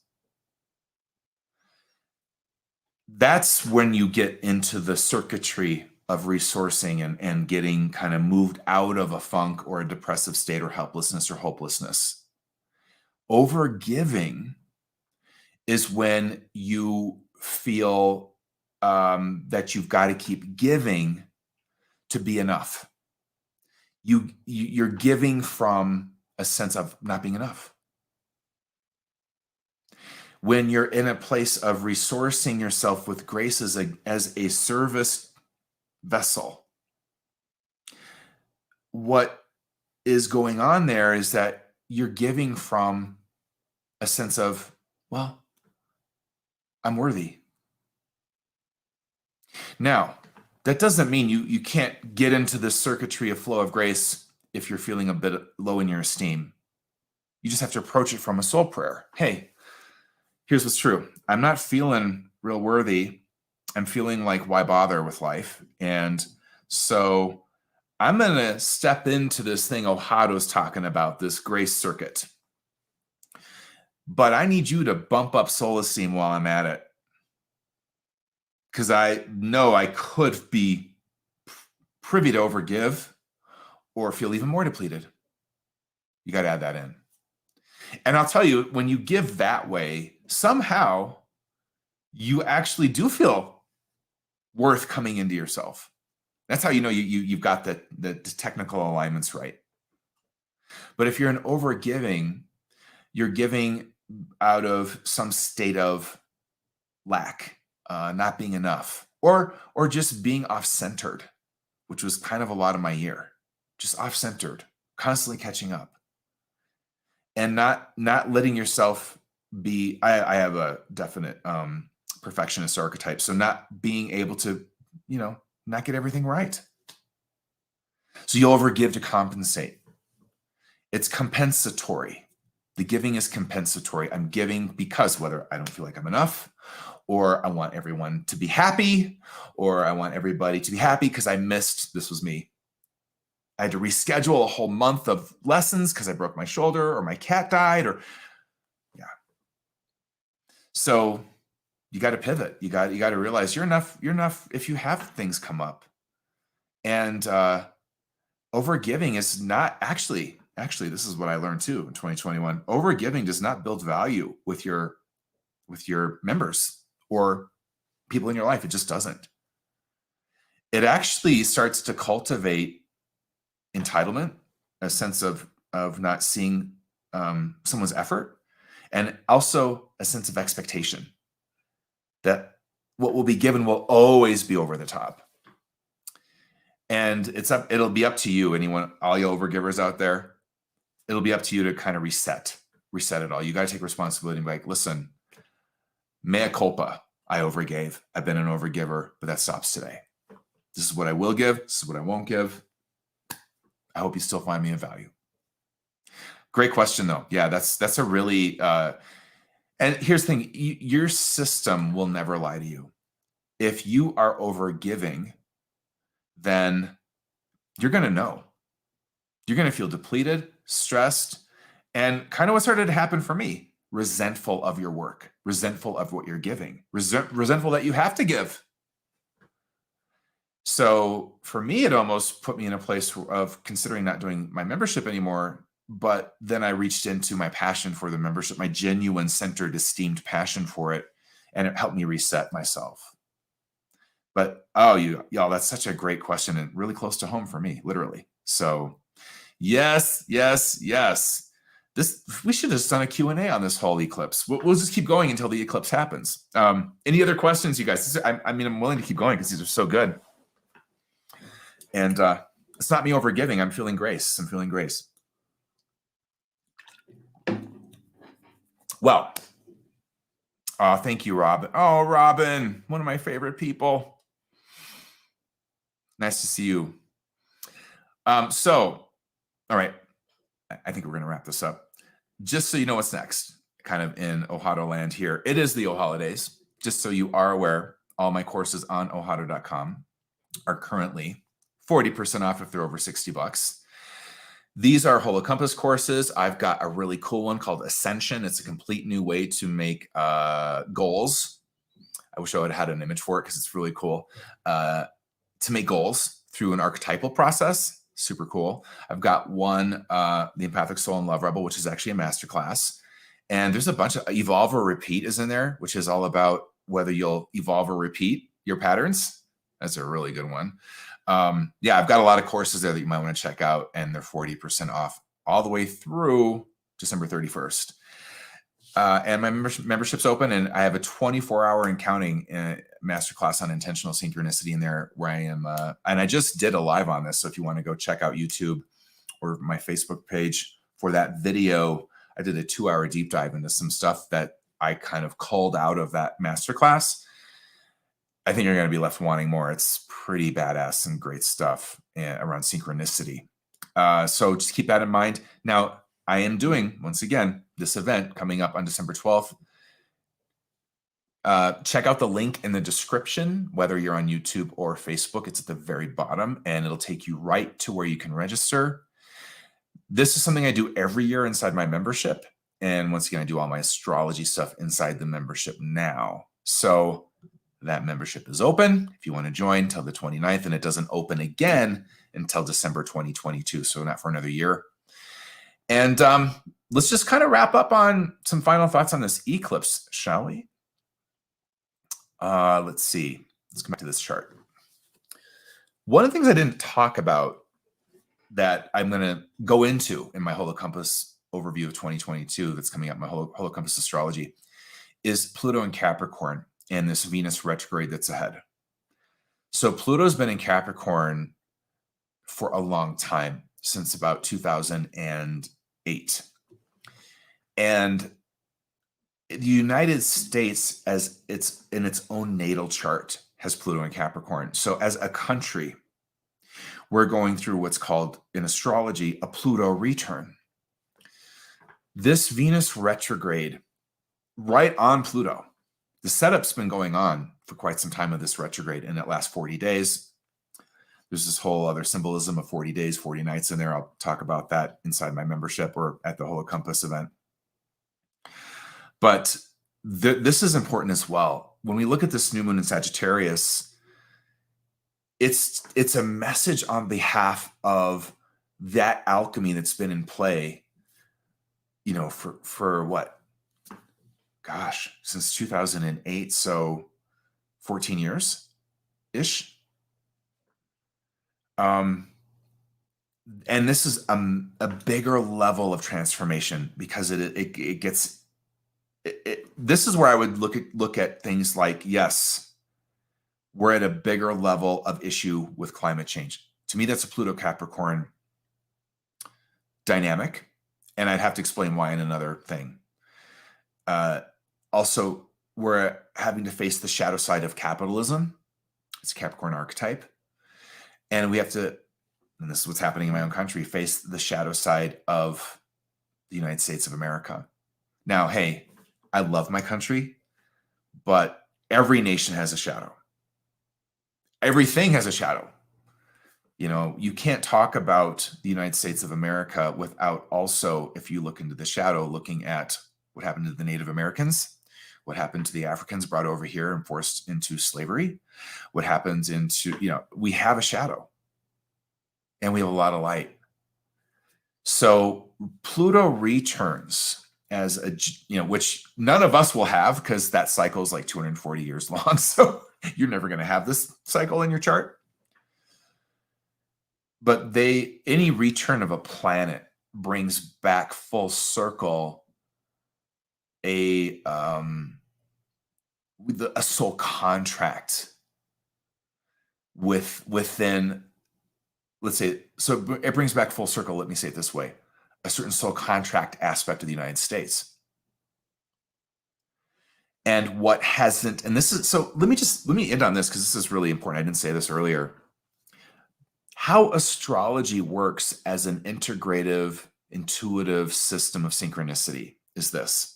That's when you get into the circuitry of resourcing and getting kind of moved out of a funk or a depressive state or helplessness or hopelessness. Overgiving is when you feel that you've got to keep giving to be enough. You're giving from a sense of not being enough. When you're in a place of resourcing yourself with grace as a service vessel, what is going on there is that you're giving from a sense of, well, I'm worthy. Now, that doesn't mean you can't get into this circuitry of flow of grace if you're feeling a bit low in your esteem. You just have to approach it from a soul prayer. Hey, here's what's true. I'm not feeling real worthy. I'm feeling like, why bother with life? And so I'm going to step into this thing Ohado's talking about, this grace circuit. But I need you to bump up soul esteem while I'm at it. Because I know I could be privy to overgive or feel even more depleted. You got to add that in. And I'll tell you, when you give that way, somehow you actually do feel worth coming into yourself. That's how you know you've got the technical alignments right. But if you're an overgiving, you're giving out of some state of lack, not being enough, or just being off-centered, which was kind of a lot of my year. Just off-centered, constantly catching up, and not letting yourself be. I have a definite perfectionist archetype, so not being able to, not get everything right. So you overgive to compensate. It's compensatory. The giving is compensatory. I'm giving because whether I don't feel like I'm enough, or I want everyone to be happy, or I want everybody to be happy because I missed, this was me. I had to reschedule a whole month of lessons because I broke my shoulder or my cat died, or yeah. So you got to pivot. You got to realize you're enough if you have things come up. And overgiving is not actually, this is what I learned too in 2021. Overgiving does not build value with your members or people in your life. It just doesn't. It actually starts to cultivate entitlement, a sense of not seeing someone's effort, and also a sense of expectation that what will be given will always be over the top. And it'll be up to you, all you overgivers out there, it'll be up to you to kind of reset it all. You got to take responsibility and be like, listen, mea culpa. I overgave. I've been an overgiver, but that stops today. This is what I will give. This is what I won't give. I hope you still find me of value. Great question, though. Yeah, that's a really, and here's the thing, your system will never lie to you. If you are overgiving, then you're going to know. You're going to feel depleted, stressed, and kind of what started to happen for me, resentful of your work, resentful of what you're giving, resentful that you have to give. So for me, it almost put me in a place of considering not doing my membership anymore. But then I reached into my passion for the membership, my genuine, centered, esteemed passion for it, and it helped me reset myself. But y'all, that's such a great question and really close to home for me, literally. So yes. We should have done a Q&A on this whole eclipse. We'll just keep going until the eclipse happens. Any other questions, you guys? I'm willing to keep going because these are so good. And it's not me overgiving. I'm feeling grace. Well, thank you, Robin. Oh, Robin, one of my favorite people. Nice to see you. So, all right, I think we're going to wrap this up. Just so you know what's next, kind of in Ohado land here. It is the Oholidays. Just so you are aware, all my courses on ohado.com are currently 40% off if they're over $60. These are Holocompass courses. I've got a really cool one called Ascension. It's a complete new way to make goals. I wish I would have had an image for it because it's really cool. To make goals through an archetypal process. Super cool. I've got one, the Empathic Soul and Love Rebel, which is actually a masterclass. And there's a bunch of Evolve or Repeat is in there, which is all about whether you'll evolve or repeat your patterns. That's a really good one. Yeah, I've got a lot of courses there that you might want to check out, and they're 40% off all the way through December 31st. And my membership's open, and I have a 24-hour and counting masterclass on intentional synchronicity in there where I am. And I just did a live on this. So if you want to go check out YouTube or my Facebook page for that video, I did a 2-hour deep dive into some stuff that I kind of culled out of that masterclass. I think you're going to be left wanting more. It's pretty badass and great stuff around synchronicity. So just keep that in mind. Now, I am doing, once again, this event coming up on December 12th. Check out the link in the description, whether you're on YouTube or Facebook. It's at the very bottom, and it'll take you right to where you can register. This is something I do every year inside my membership. And once again, I do all my astrology stuff inside the membership now. So that membership is open if you want to join till the 29th, and it doesn't open again until December 2022. So not for another year. And let's just kind of wrap up on some final thoughts on this eclipse, shall we? Let's see. let's come back to this chart. One of the things I didn't talk about that I'm going to go into in my Holocompass overview of 2022 that's coming up, my Holocompass Astrology, is Pluto in Capricorn and this Venus retrograde that's ahead. So Pluto's been in Capricorn for a long time, since about 2008. And the United States, as it's in its own natal chart, has Pluto in Capricorn. So as a country, we're going through what's called in astrology a Pluto return. This Venus retrograde right on Pluto. The setup's been going on for quite some time of this retrograde, and it lasts 40 days. There's this whole other symbolism of 40 days, 40 nights in there. I'll talk about that inside my membership or at the Holocompass event. But this is important as well. When we look at this new moon in Sagittarius, it's a message on behalf of that alchemy that's been in play, you know, for what? Gosh, since 2008, so 14 years-ish. And this is a bigger level of transformation because it gets this is where I would look at things like, yes, we're at a bigger level of issue with climate change. To me, that's a Pluto Capricorn dynamic, and I'd have to explain why in another thing. Also, we're having to face the shadow side of capitalism. It's a Capricorn archetype. And we have to, and this is what's happening in my own country, face the shadow side of the United States of America. Now, hey, I love my country, but every nation has a shadow. Everything has a shadow. You know, you can't talk about the United States of America without also, if you look into the shadow, looking at what happened to the Native Americans, what happened to the Africans brought over here and forced into slavery, what happens into, you know, we have a shadow and we have a lot of light. So Pluto returns as a, you know, which none of us will have because that cycle is like 240 years long. So you're never going to have this cycle in your chart. But any return of a planet brings back full circle a soul contract within, let's say, so it brings back full circle, let me say it this way, a certain soul contract aspect of the United States. And what hasn't, and this is, so let me end on this because this is really important. I didn't say this earlier. How astrology works as an integrative, intuitive system of synchronicity is this.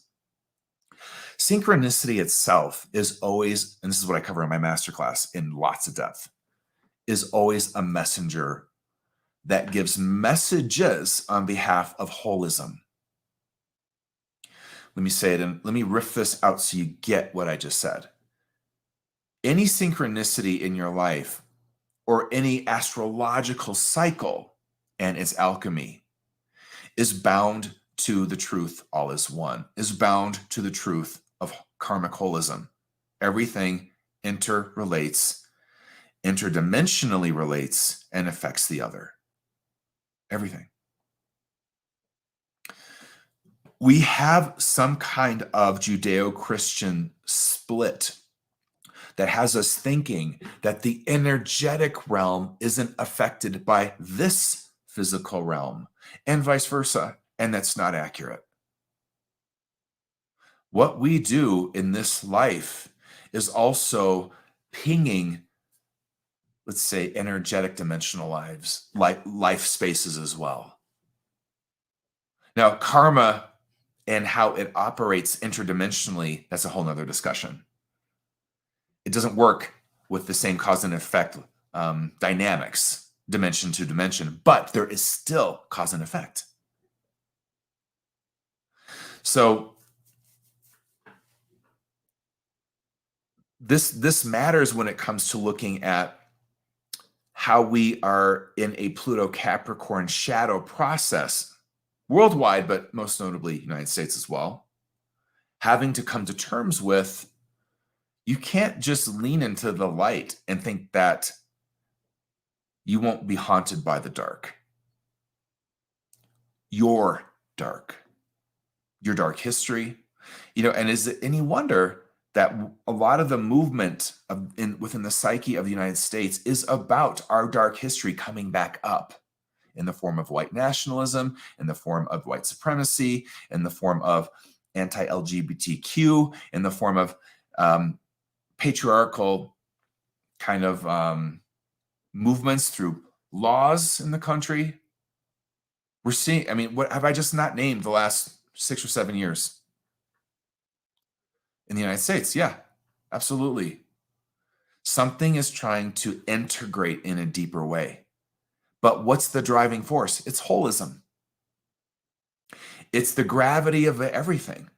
Synchronicity itself is always, and this is what I cover in my masterclass in lots of depth, is always a messenger that gives messages on behalf of holism. Let me say it and let me riff this out so you get what I just said. Any synchronicity in your life or any astrological cycle and its alchemy is bound to the truth, all is one, is bound to the truth of karmic holism. Everything interrelates, interdimensionally relates, and affects the other. Everything. We have some kind of Judeo-Christian split that has us thinking that the energetic realm isn't affected by this physical realm and vice versa, and that's not accurate. What we do in this life is also pinging, let's say, energetic dimensional lives, like life spaces as well. Now, karma and how it operates interdimensionally, that's a whole nother discussion. It doesn't work with the same cause and effect dynamics, dimension to dimension, but there is still cause and effect. So this matters when it comes to looking at how we are in a Pluto Capricorn shadow process worldwide, but most notably United States as well, having to come to terms with, you can't just lean into the light and think that you won't be haunted by the dark. Your dark history, and is it any wonder that a lot of the movement within the psyche of the United States is about our dark history coming back up in the form of white nationalism, in the form of white supremacy, in the form of anti-LGBTQ, in the form of patriarchal kind of movements through laws in the country. We're seeing, what have I just not named the last 6 or 7 years in the United States? Yeah, absolutely. Something is trying to integrate in a deeper way. But what's the driving force? It's holism. It's the gravity of everything.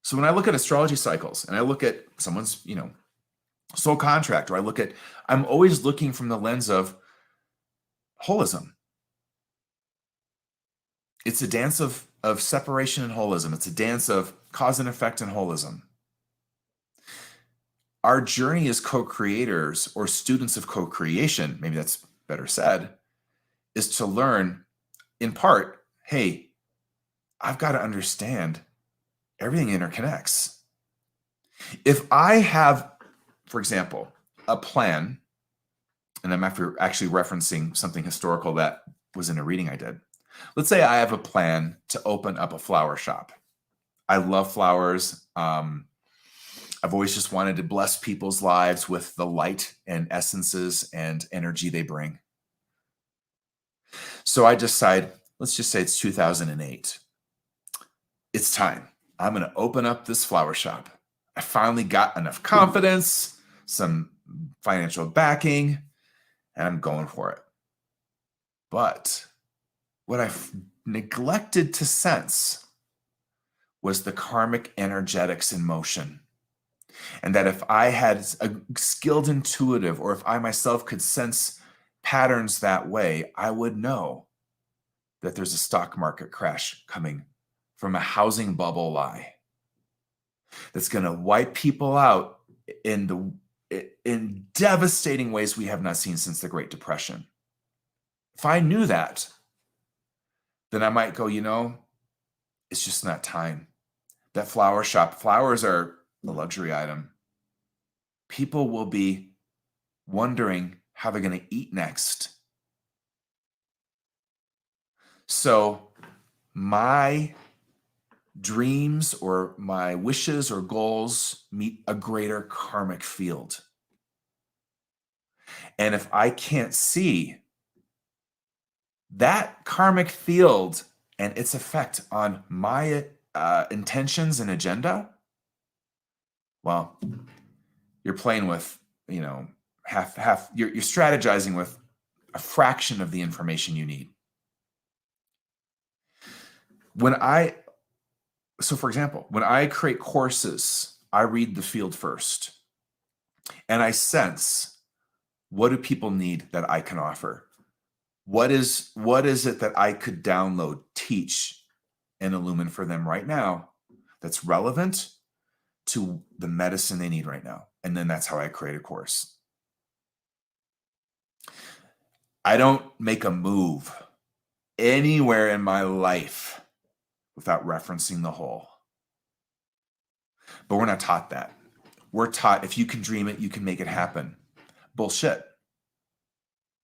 So when I look at astrology cycles and I look at someone's, soul contract, or I'm always looking from the lens of holism. It's a dance of separation and holism. It's a dance of cause and effect and holism. Our journey as co-creators or students of co-creation, maybe that's better said, is to learn in part, hey, I've got to understand everything interconnects. If I have, for example, a plan, and I'm actually referencing something historical that was in a reading I did. Let's say I have a plan to open up a flower shop. I love flowers. I've always just wanted to bless people's lives with the light and essences and energy they bring. So I decide, let's just say it's 2008. It's time. I'm going to open up this flower shop. I finally got enough confidence, some financial backing, and I'm going for it. But what I neglected to sense was the karmic energetics in motion. And that if I had a skilled intuitive, or if I myself could sense patterns that way, I would know that there's a stock market crash coming from a housing bubble lie that's going to wipe people out in devastating ways we have not seen since the Great Depression. If I knew that, then I might go, it's just not time. That flower shop, flowers are a luxury item. People will be wondering how they're going to eat next. So my dreams or my wishes or goals meet a greater karmic field. And if I can't see that karmic field and its effect on my intentions and agenda, well, you're playing with, half, you're strategizing with a fraction of the information you need. So for example, when I create courses, I read the field first and I sense, what do people need that I can offer? What is it that I could download, teach, and illumine for them right now that's relevant to the medicine they need right now? And then that's how I create a course. I don't make a move anywhere in my life without referencing the whole. But we're not taught that. We're taught if you can dream it, you can make it happen. Bullshit.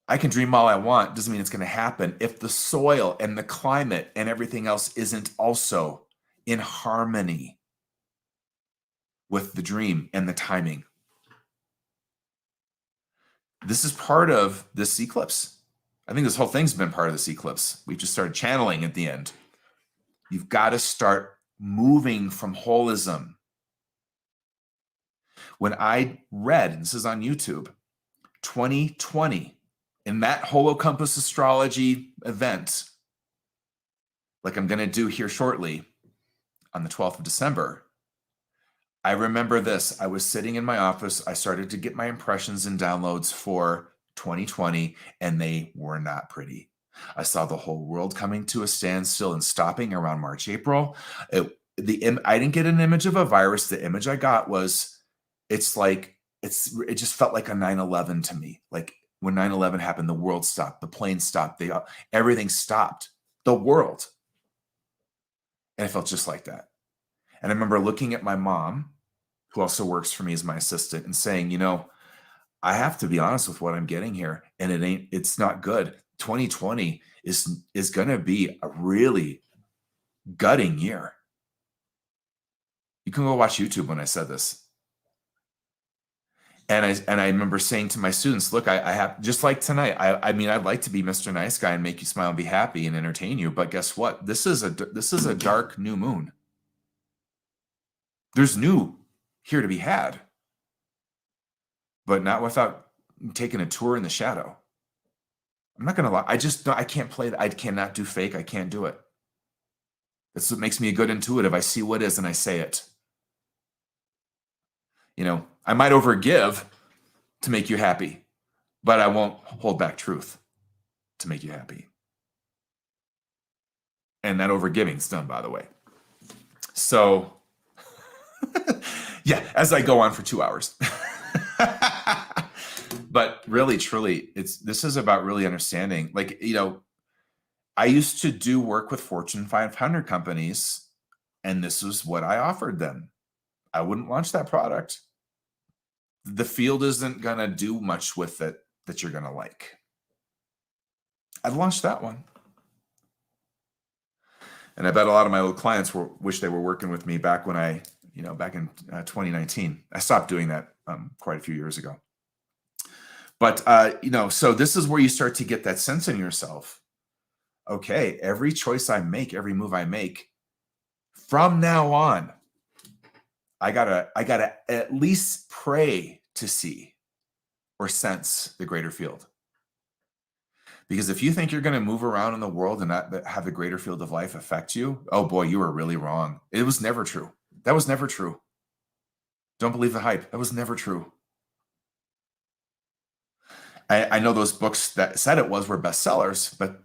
I can dream all I want, doesn't mean it's going to happen if the soil and the climate and everything else isn't also in harmony with the dream and the timing. This is part of this eclipse. I think this whole thing's been part of this eclipse. We've just started channeling at the end. You've got to start moving from holism. When I read, and this is on YouTube, 2020, in that holocampus astrology event, like I'm going to do here shortly on the 12th of December, I remember this. I was sitting in my office. I started to get my impressions and downloads for 2020, and they were not pretty. I saw the whole world coming to a standstill and stopping around March, April. I didn't get an image of a virus. The image I got was it's like, it just felt like a 9/11 to me. Like when 9/11 happened, the world stopped, the plane stopped, everything stopped, the world. And it felt just like that. And I remember looking at my mom, who also works for me as my assistant, and saying, I have to be honest with what I'm getting here, and it's not good. 2020 is going to be a really gutting year. You can go watch YouTube when I said this. And I remember saying to my students, look, I have, just like tonight, I mean, I'd like to be Mr. Nice Guy and make you smile and be happy and entertain you. But guess what? This is a dark new moon. There's new here to be had, but not without taking a tour in the shadow. I'm not going to lie. I can't play that. I cannot do fake. I can't do it. That's what makes me a good intuitive. I see what is and I say it. I might overgive to make you happy, but I won't hold back truth to make you happy. And that overgiving is done, by the way. So, yeah, as I go on for 2 hours. But really, truly, this is about really understanding. Like, I used to do work with Fortune 500 companies, and this was what I offered them. I wouldn't launch that product. The field isn't going to do much with it that you're going to like. I'd launch that one. And I bet a lot of my old clients wish they were working with me back when back in 2019. I stopped doing that quite a few years ago. But, so this is where you start to get that sense in yourself. Okay, every choice I make, every move I make, from now on, I gotta at least pray to see or sense the greater field. Because if you think you're going to move around in the world and not have the greater field of life affect you, oh boy, you are really wrong. It was never true. That was never true. Don't believe the hype. That was never true. I know those books that said it were bestsellers, but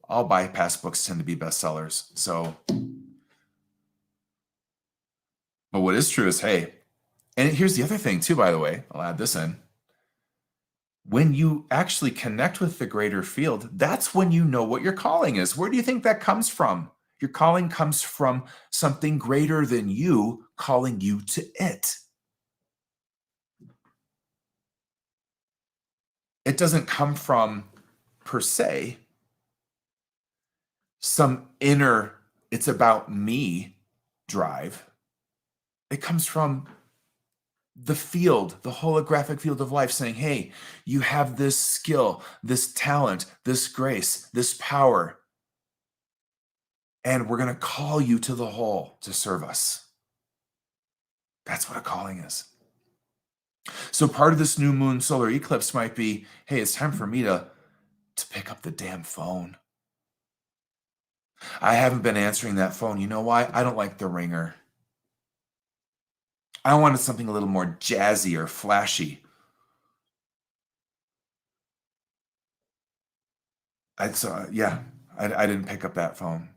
all bypass books tend to be bestsellers. So, but what is true is, hey, and here's the other thing too, by the way, I'll add this in. When you actually connect with the greater field, that's when you know what your calling is. Where do you think that comes from? Your calling comes from something greater than you calling you to it. It doesn't come from, per se, some inner, it's about me drive. It comes from the field, the holographic field of life saying, hey, you have this skill, this talent, this grace, this power, and we're going to call you to the whole to serve us. That's what a calling is. So part of this new moon solar eclipse might be, hey, it's time for me to pick up the damn phone. I haven't been answering that phone. You know why? I don't like the ringer. I wanted something a little more jazzy or flashy. I didn't pick up that phone.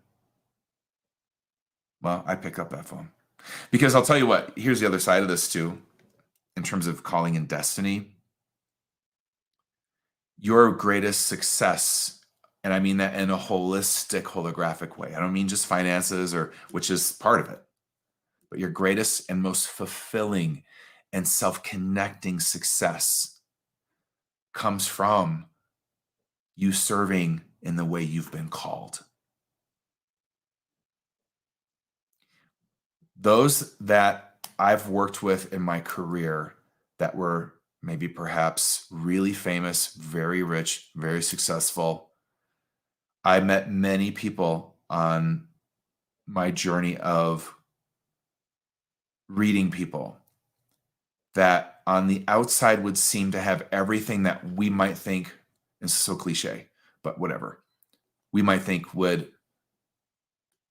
Well, I pick up that phone. Because I'll tell you what, here's the other side of this too, in terms of calling and destiny. Your greatest success, and I mean that in a holistic, holographic way. I don't mean just finances, which is part of it. But your greatest and most fulfilling and self-connecting success comes from you serving in the way you've been called. Those that I've worked with in my career that were maybe perhaps really famous, very rich, very successful. I met many people on my journey of reading people that on the outside would seem to have everything that we might think, this is so cliche, but whatever, we might think would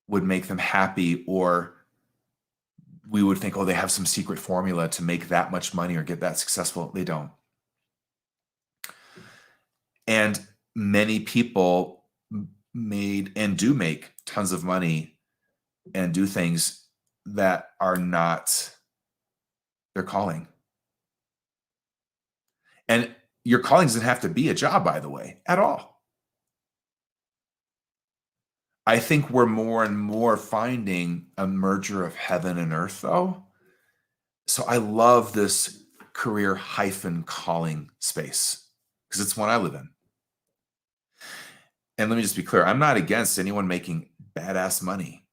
make them happy, or we would think, oh, they have some secret formula to make that much money or get that successful. They don't. And many people made and do make tons of money and do things that are not their calling. And your calling doesn't have to be a job, by the way, at all. I think we're more and more finding a merger of heaven and earth, though. So I love this career hyphen calling space because it's one I live in. And let me just be clear, I'm not against anyone making badass money.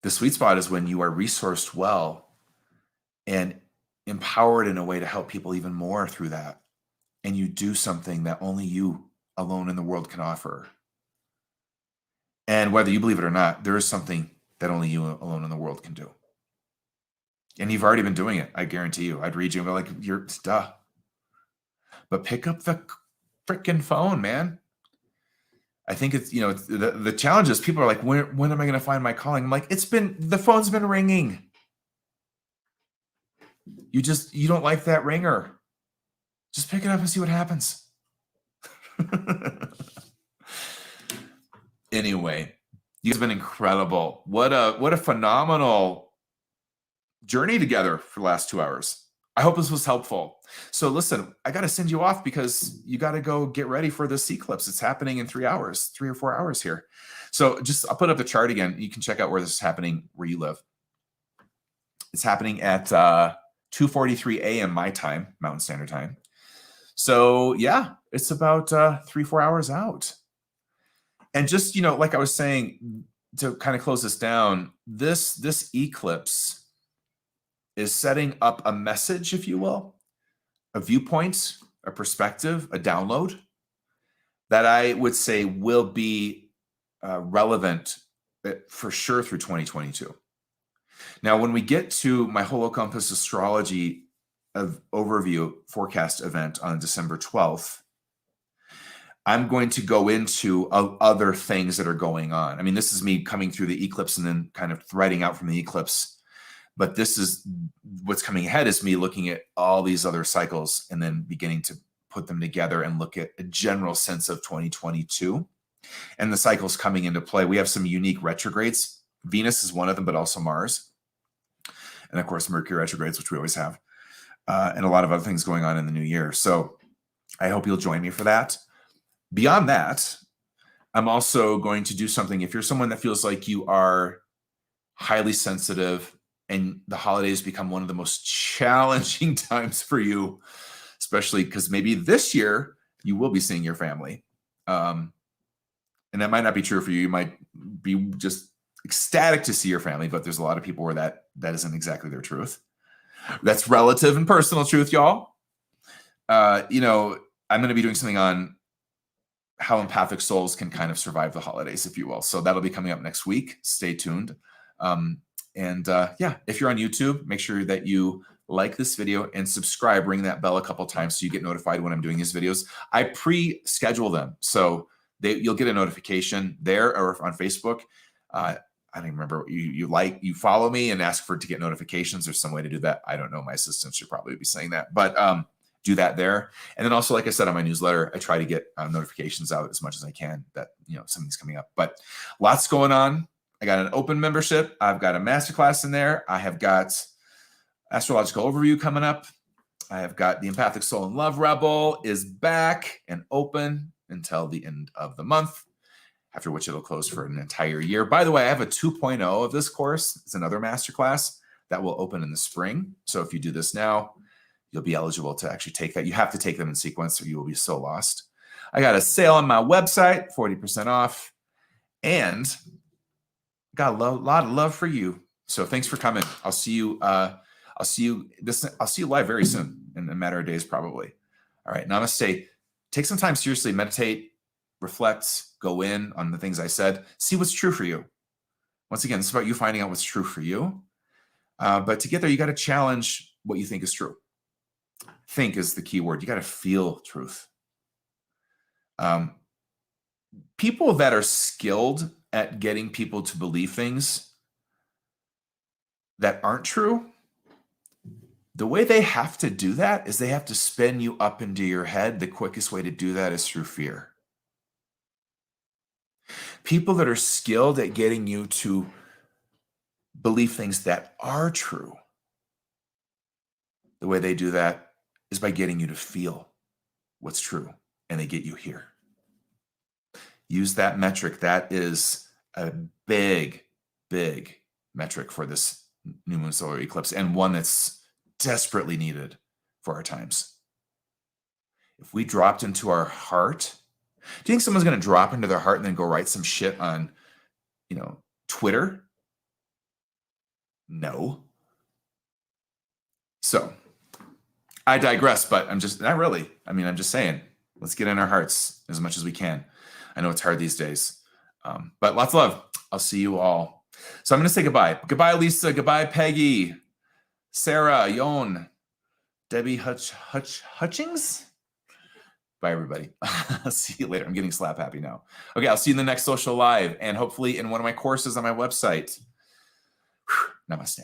The sweet spot is when you are resourced well and empowered in a way to help people even more through that. And you do something that only you alone in the world can offer. And whether you believe it or not, there is something that only you alone in the world can do. And you've already been doing it. I guarantee you. I'd read you and be like, you're duh. But pick up the freaking phone, man. I think it's, the challenge is people are like, when am I going to find my calling? I'm like, the phone's been ringing. You don't like that ringer. Just pick it up and see what happens. Anyway, you guys have been incredible. What a phenomenal journey together for the last 2 hours. I hope this was helpful. So listen, I got to send you off because you got to go get ready for this eclipse. It's happening in 3 hours, 3 or 4 hours here. So I'll put up the chart again. You can check out where this is happening, where you live. It's happening at 2:43 a.m. my time, Mountain Standard Time. So yeah, it's about 3-4 hours out. And just, like I was saying, to kind of close this down, this eclipse is setting up a message, if you will, a viewpoint, a perspective, a download that I would say will be relevant for sure through 2022. Now, when we get to my Holocampus Astrology overview forecast event on December 12th, I'm going to go into other things that are going on. I mean, this is me coming through the eclipse and then kind of threading out from the eclipse. But this is what's coming ahead is me looking at all these other cycles and then beginning to put them together and look at a general sense of 2022 and the cycles coming into play. We have some unique retrogrades. Venus is one of them, but also Mars. And of course, Mercury retrogrades, which we always have. And a lot of other things going on in the new year. So I hope you'll join me for that. Beyond that, I'm also going to do something. If you're someone that feels like you are highly sensitive and the holidays become one of the most challenging times for you, especially because maybe this year you will be seeing your family. And that might not be true for you. You might be just ecstatic to see your family, but there's a lot of people where that isn't exactly their truth. That's relative and personal truth, y'all. I'm going to be doing something on how empathic souls can kind of survive the holidays, if you will. So that'll be coming up next week. Stay tuned. If you're on YouTube, make sure that you like this video and subscribe, ring that bell a couple times so you get notified when I'm doing these videos. I pre-schedule them. So you'll get a notification there or on Facebook. I don't even remember. You follow me and ask to get notifications. There's some way to do that. I don't know. My assistant should probably be saying that, but do that there. And then also, like I said, on my newsletter, I try to get notifications out as much as I can that, something's coming up, but lots going on. I got an open membership. I've got a masterclass in there. I have got astrological overview coming up. I have got the Empathic Soul and Love Rebel is back and open until the end of the month, after which it'll close for an entire year. By the way, I have a 2.0 of this course. It's another masterclass that will open in the spring. So if you do this now, you'll be eligible to actually take that. You have to take them in sequence or you will be so lost. I got a sale on my website, 40% off, and got a lot of love for you. So thanks for coming. I'll see you live very soon in a matter of days, probably. All right. Namaste. Take some time seriously, meditate, reflect, go in on the things I said, see what's true for you. Once again, it's about you finding out what's true for you. But to get there, you got to challenge what you think is true. Think is the key word. You got to feel truth. People that are skilled at getting people to believe things that aren't true, the way they have to do that is they have to spin you up into your head. The quickest way to do that is through fear. People that are skilled at getting you to believe things that are true, the way they do that is by getting you to feel what's true, and they get you here. Use that metric. That is a big, big metric for this new moon solar eclipse, and one that's desperately needed for our times. If we dropped into our heart, do you think someone's going to drop into their heart and then go write some shit on, Twitter? No. So I digress, but I'm just not really. I'm just saying, let's get in our hearts as much as we can. I know it's hard these days, but lots of love. I'll see you all. So I'm going to say goodbye. Goodbye, Lisa. Goodbye, Peggy, Sarah, Yon, Debbie Hutchings. Bye, everybody. I'll see you later. I'm getting slap happy now. Okay, I'll see you in the next social live, and hopefully in one of my courses on my website. Namaste.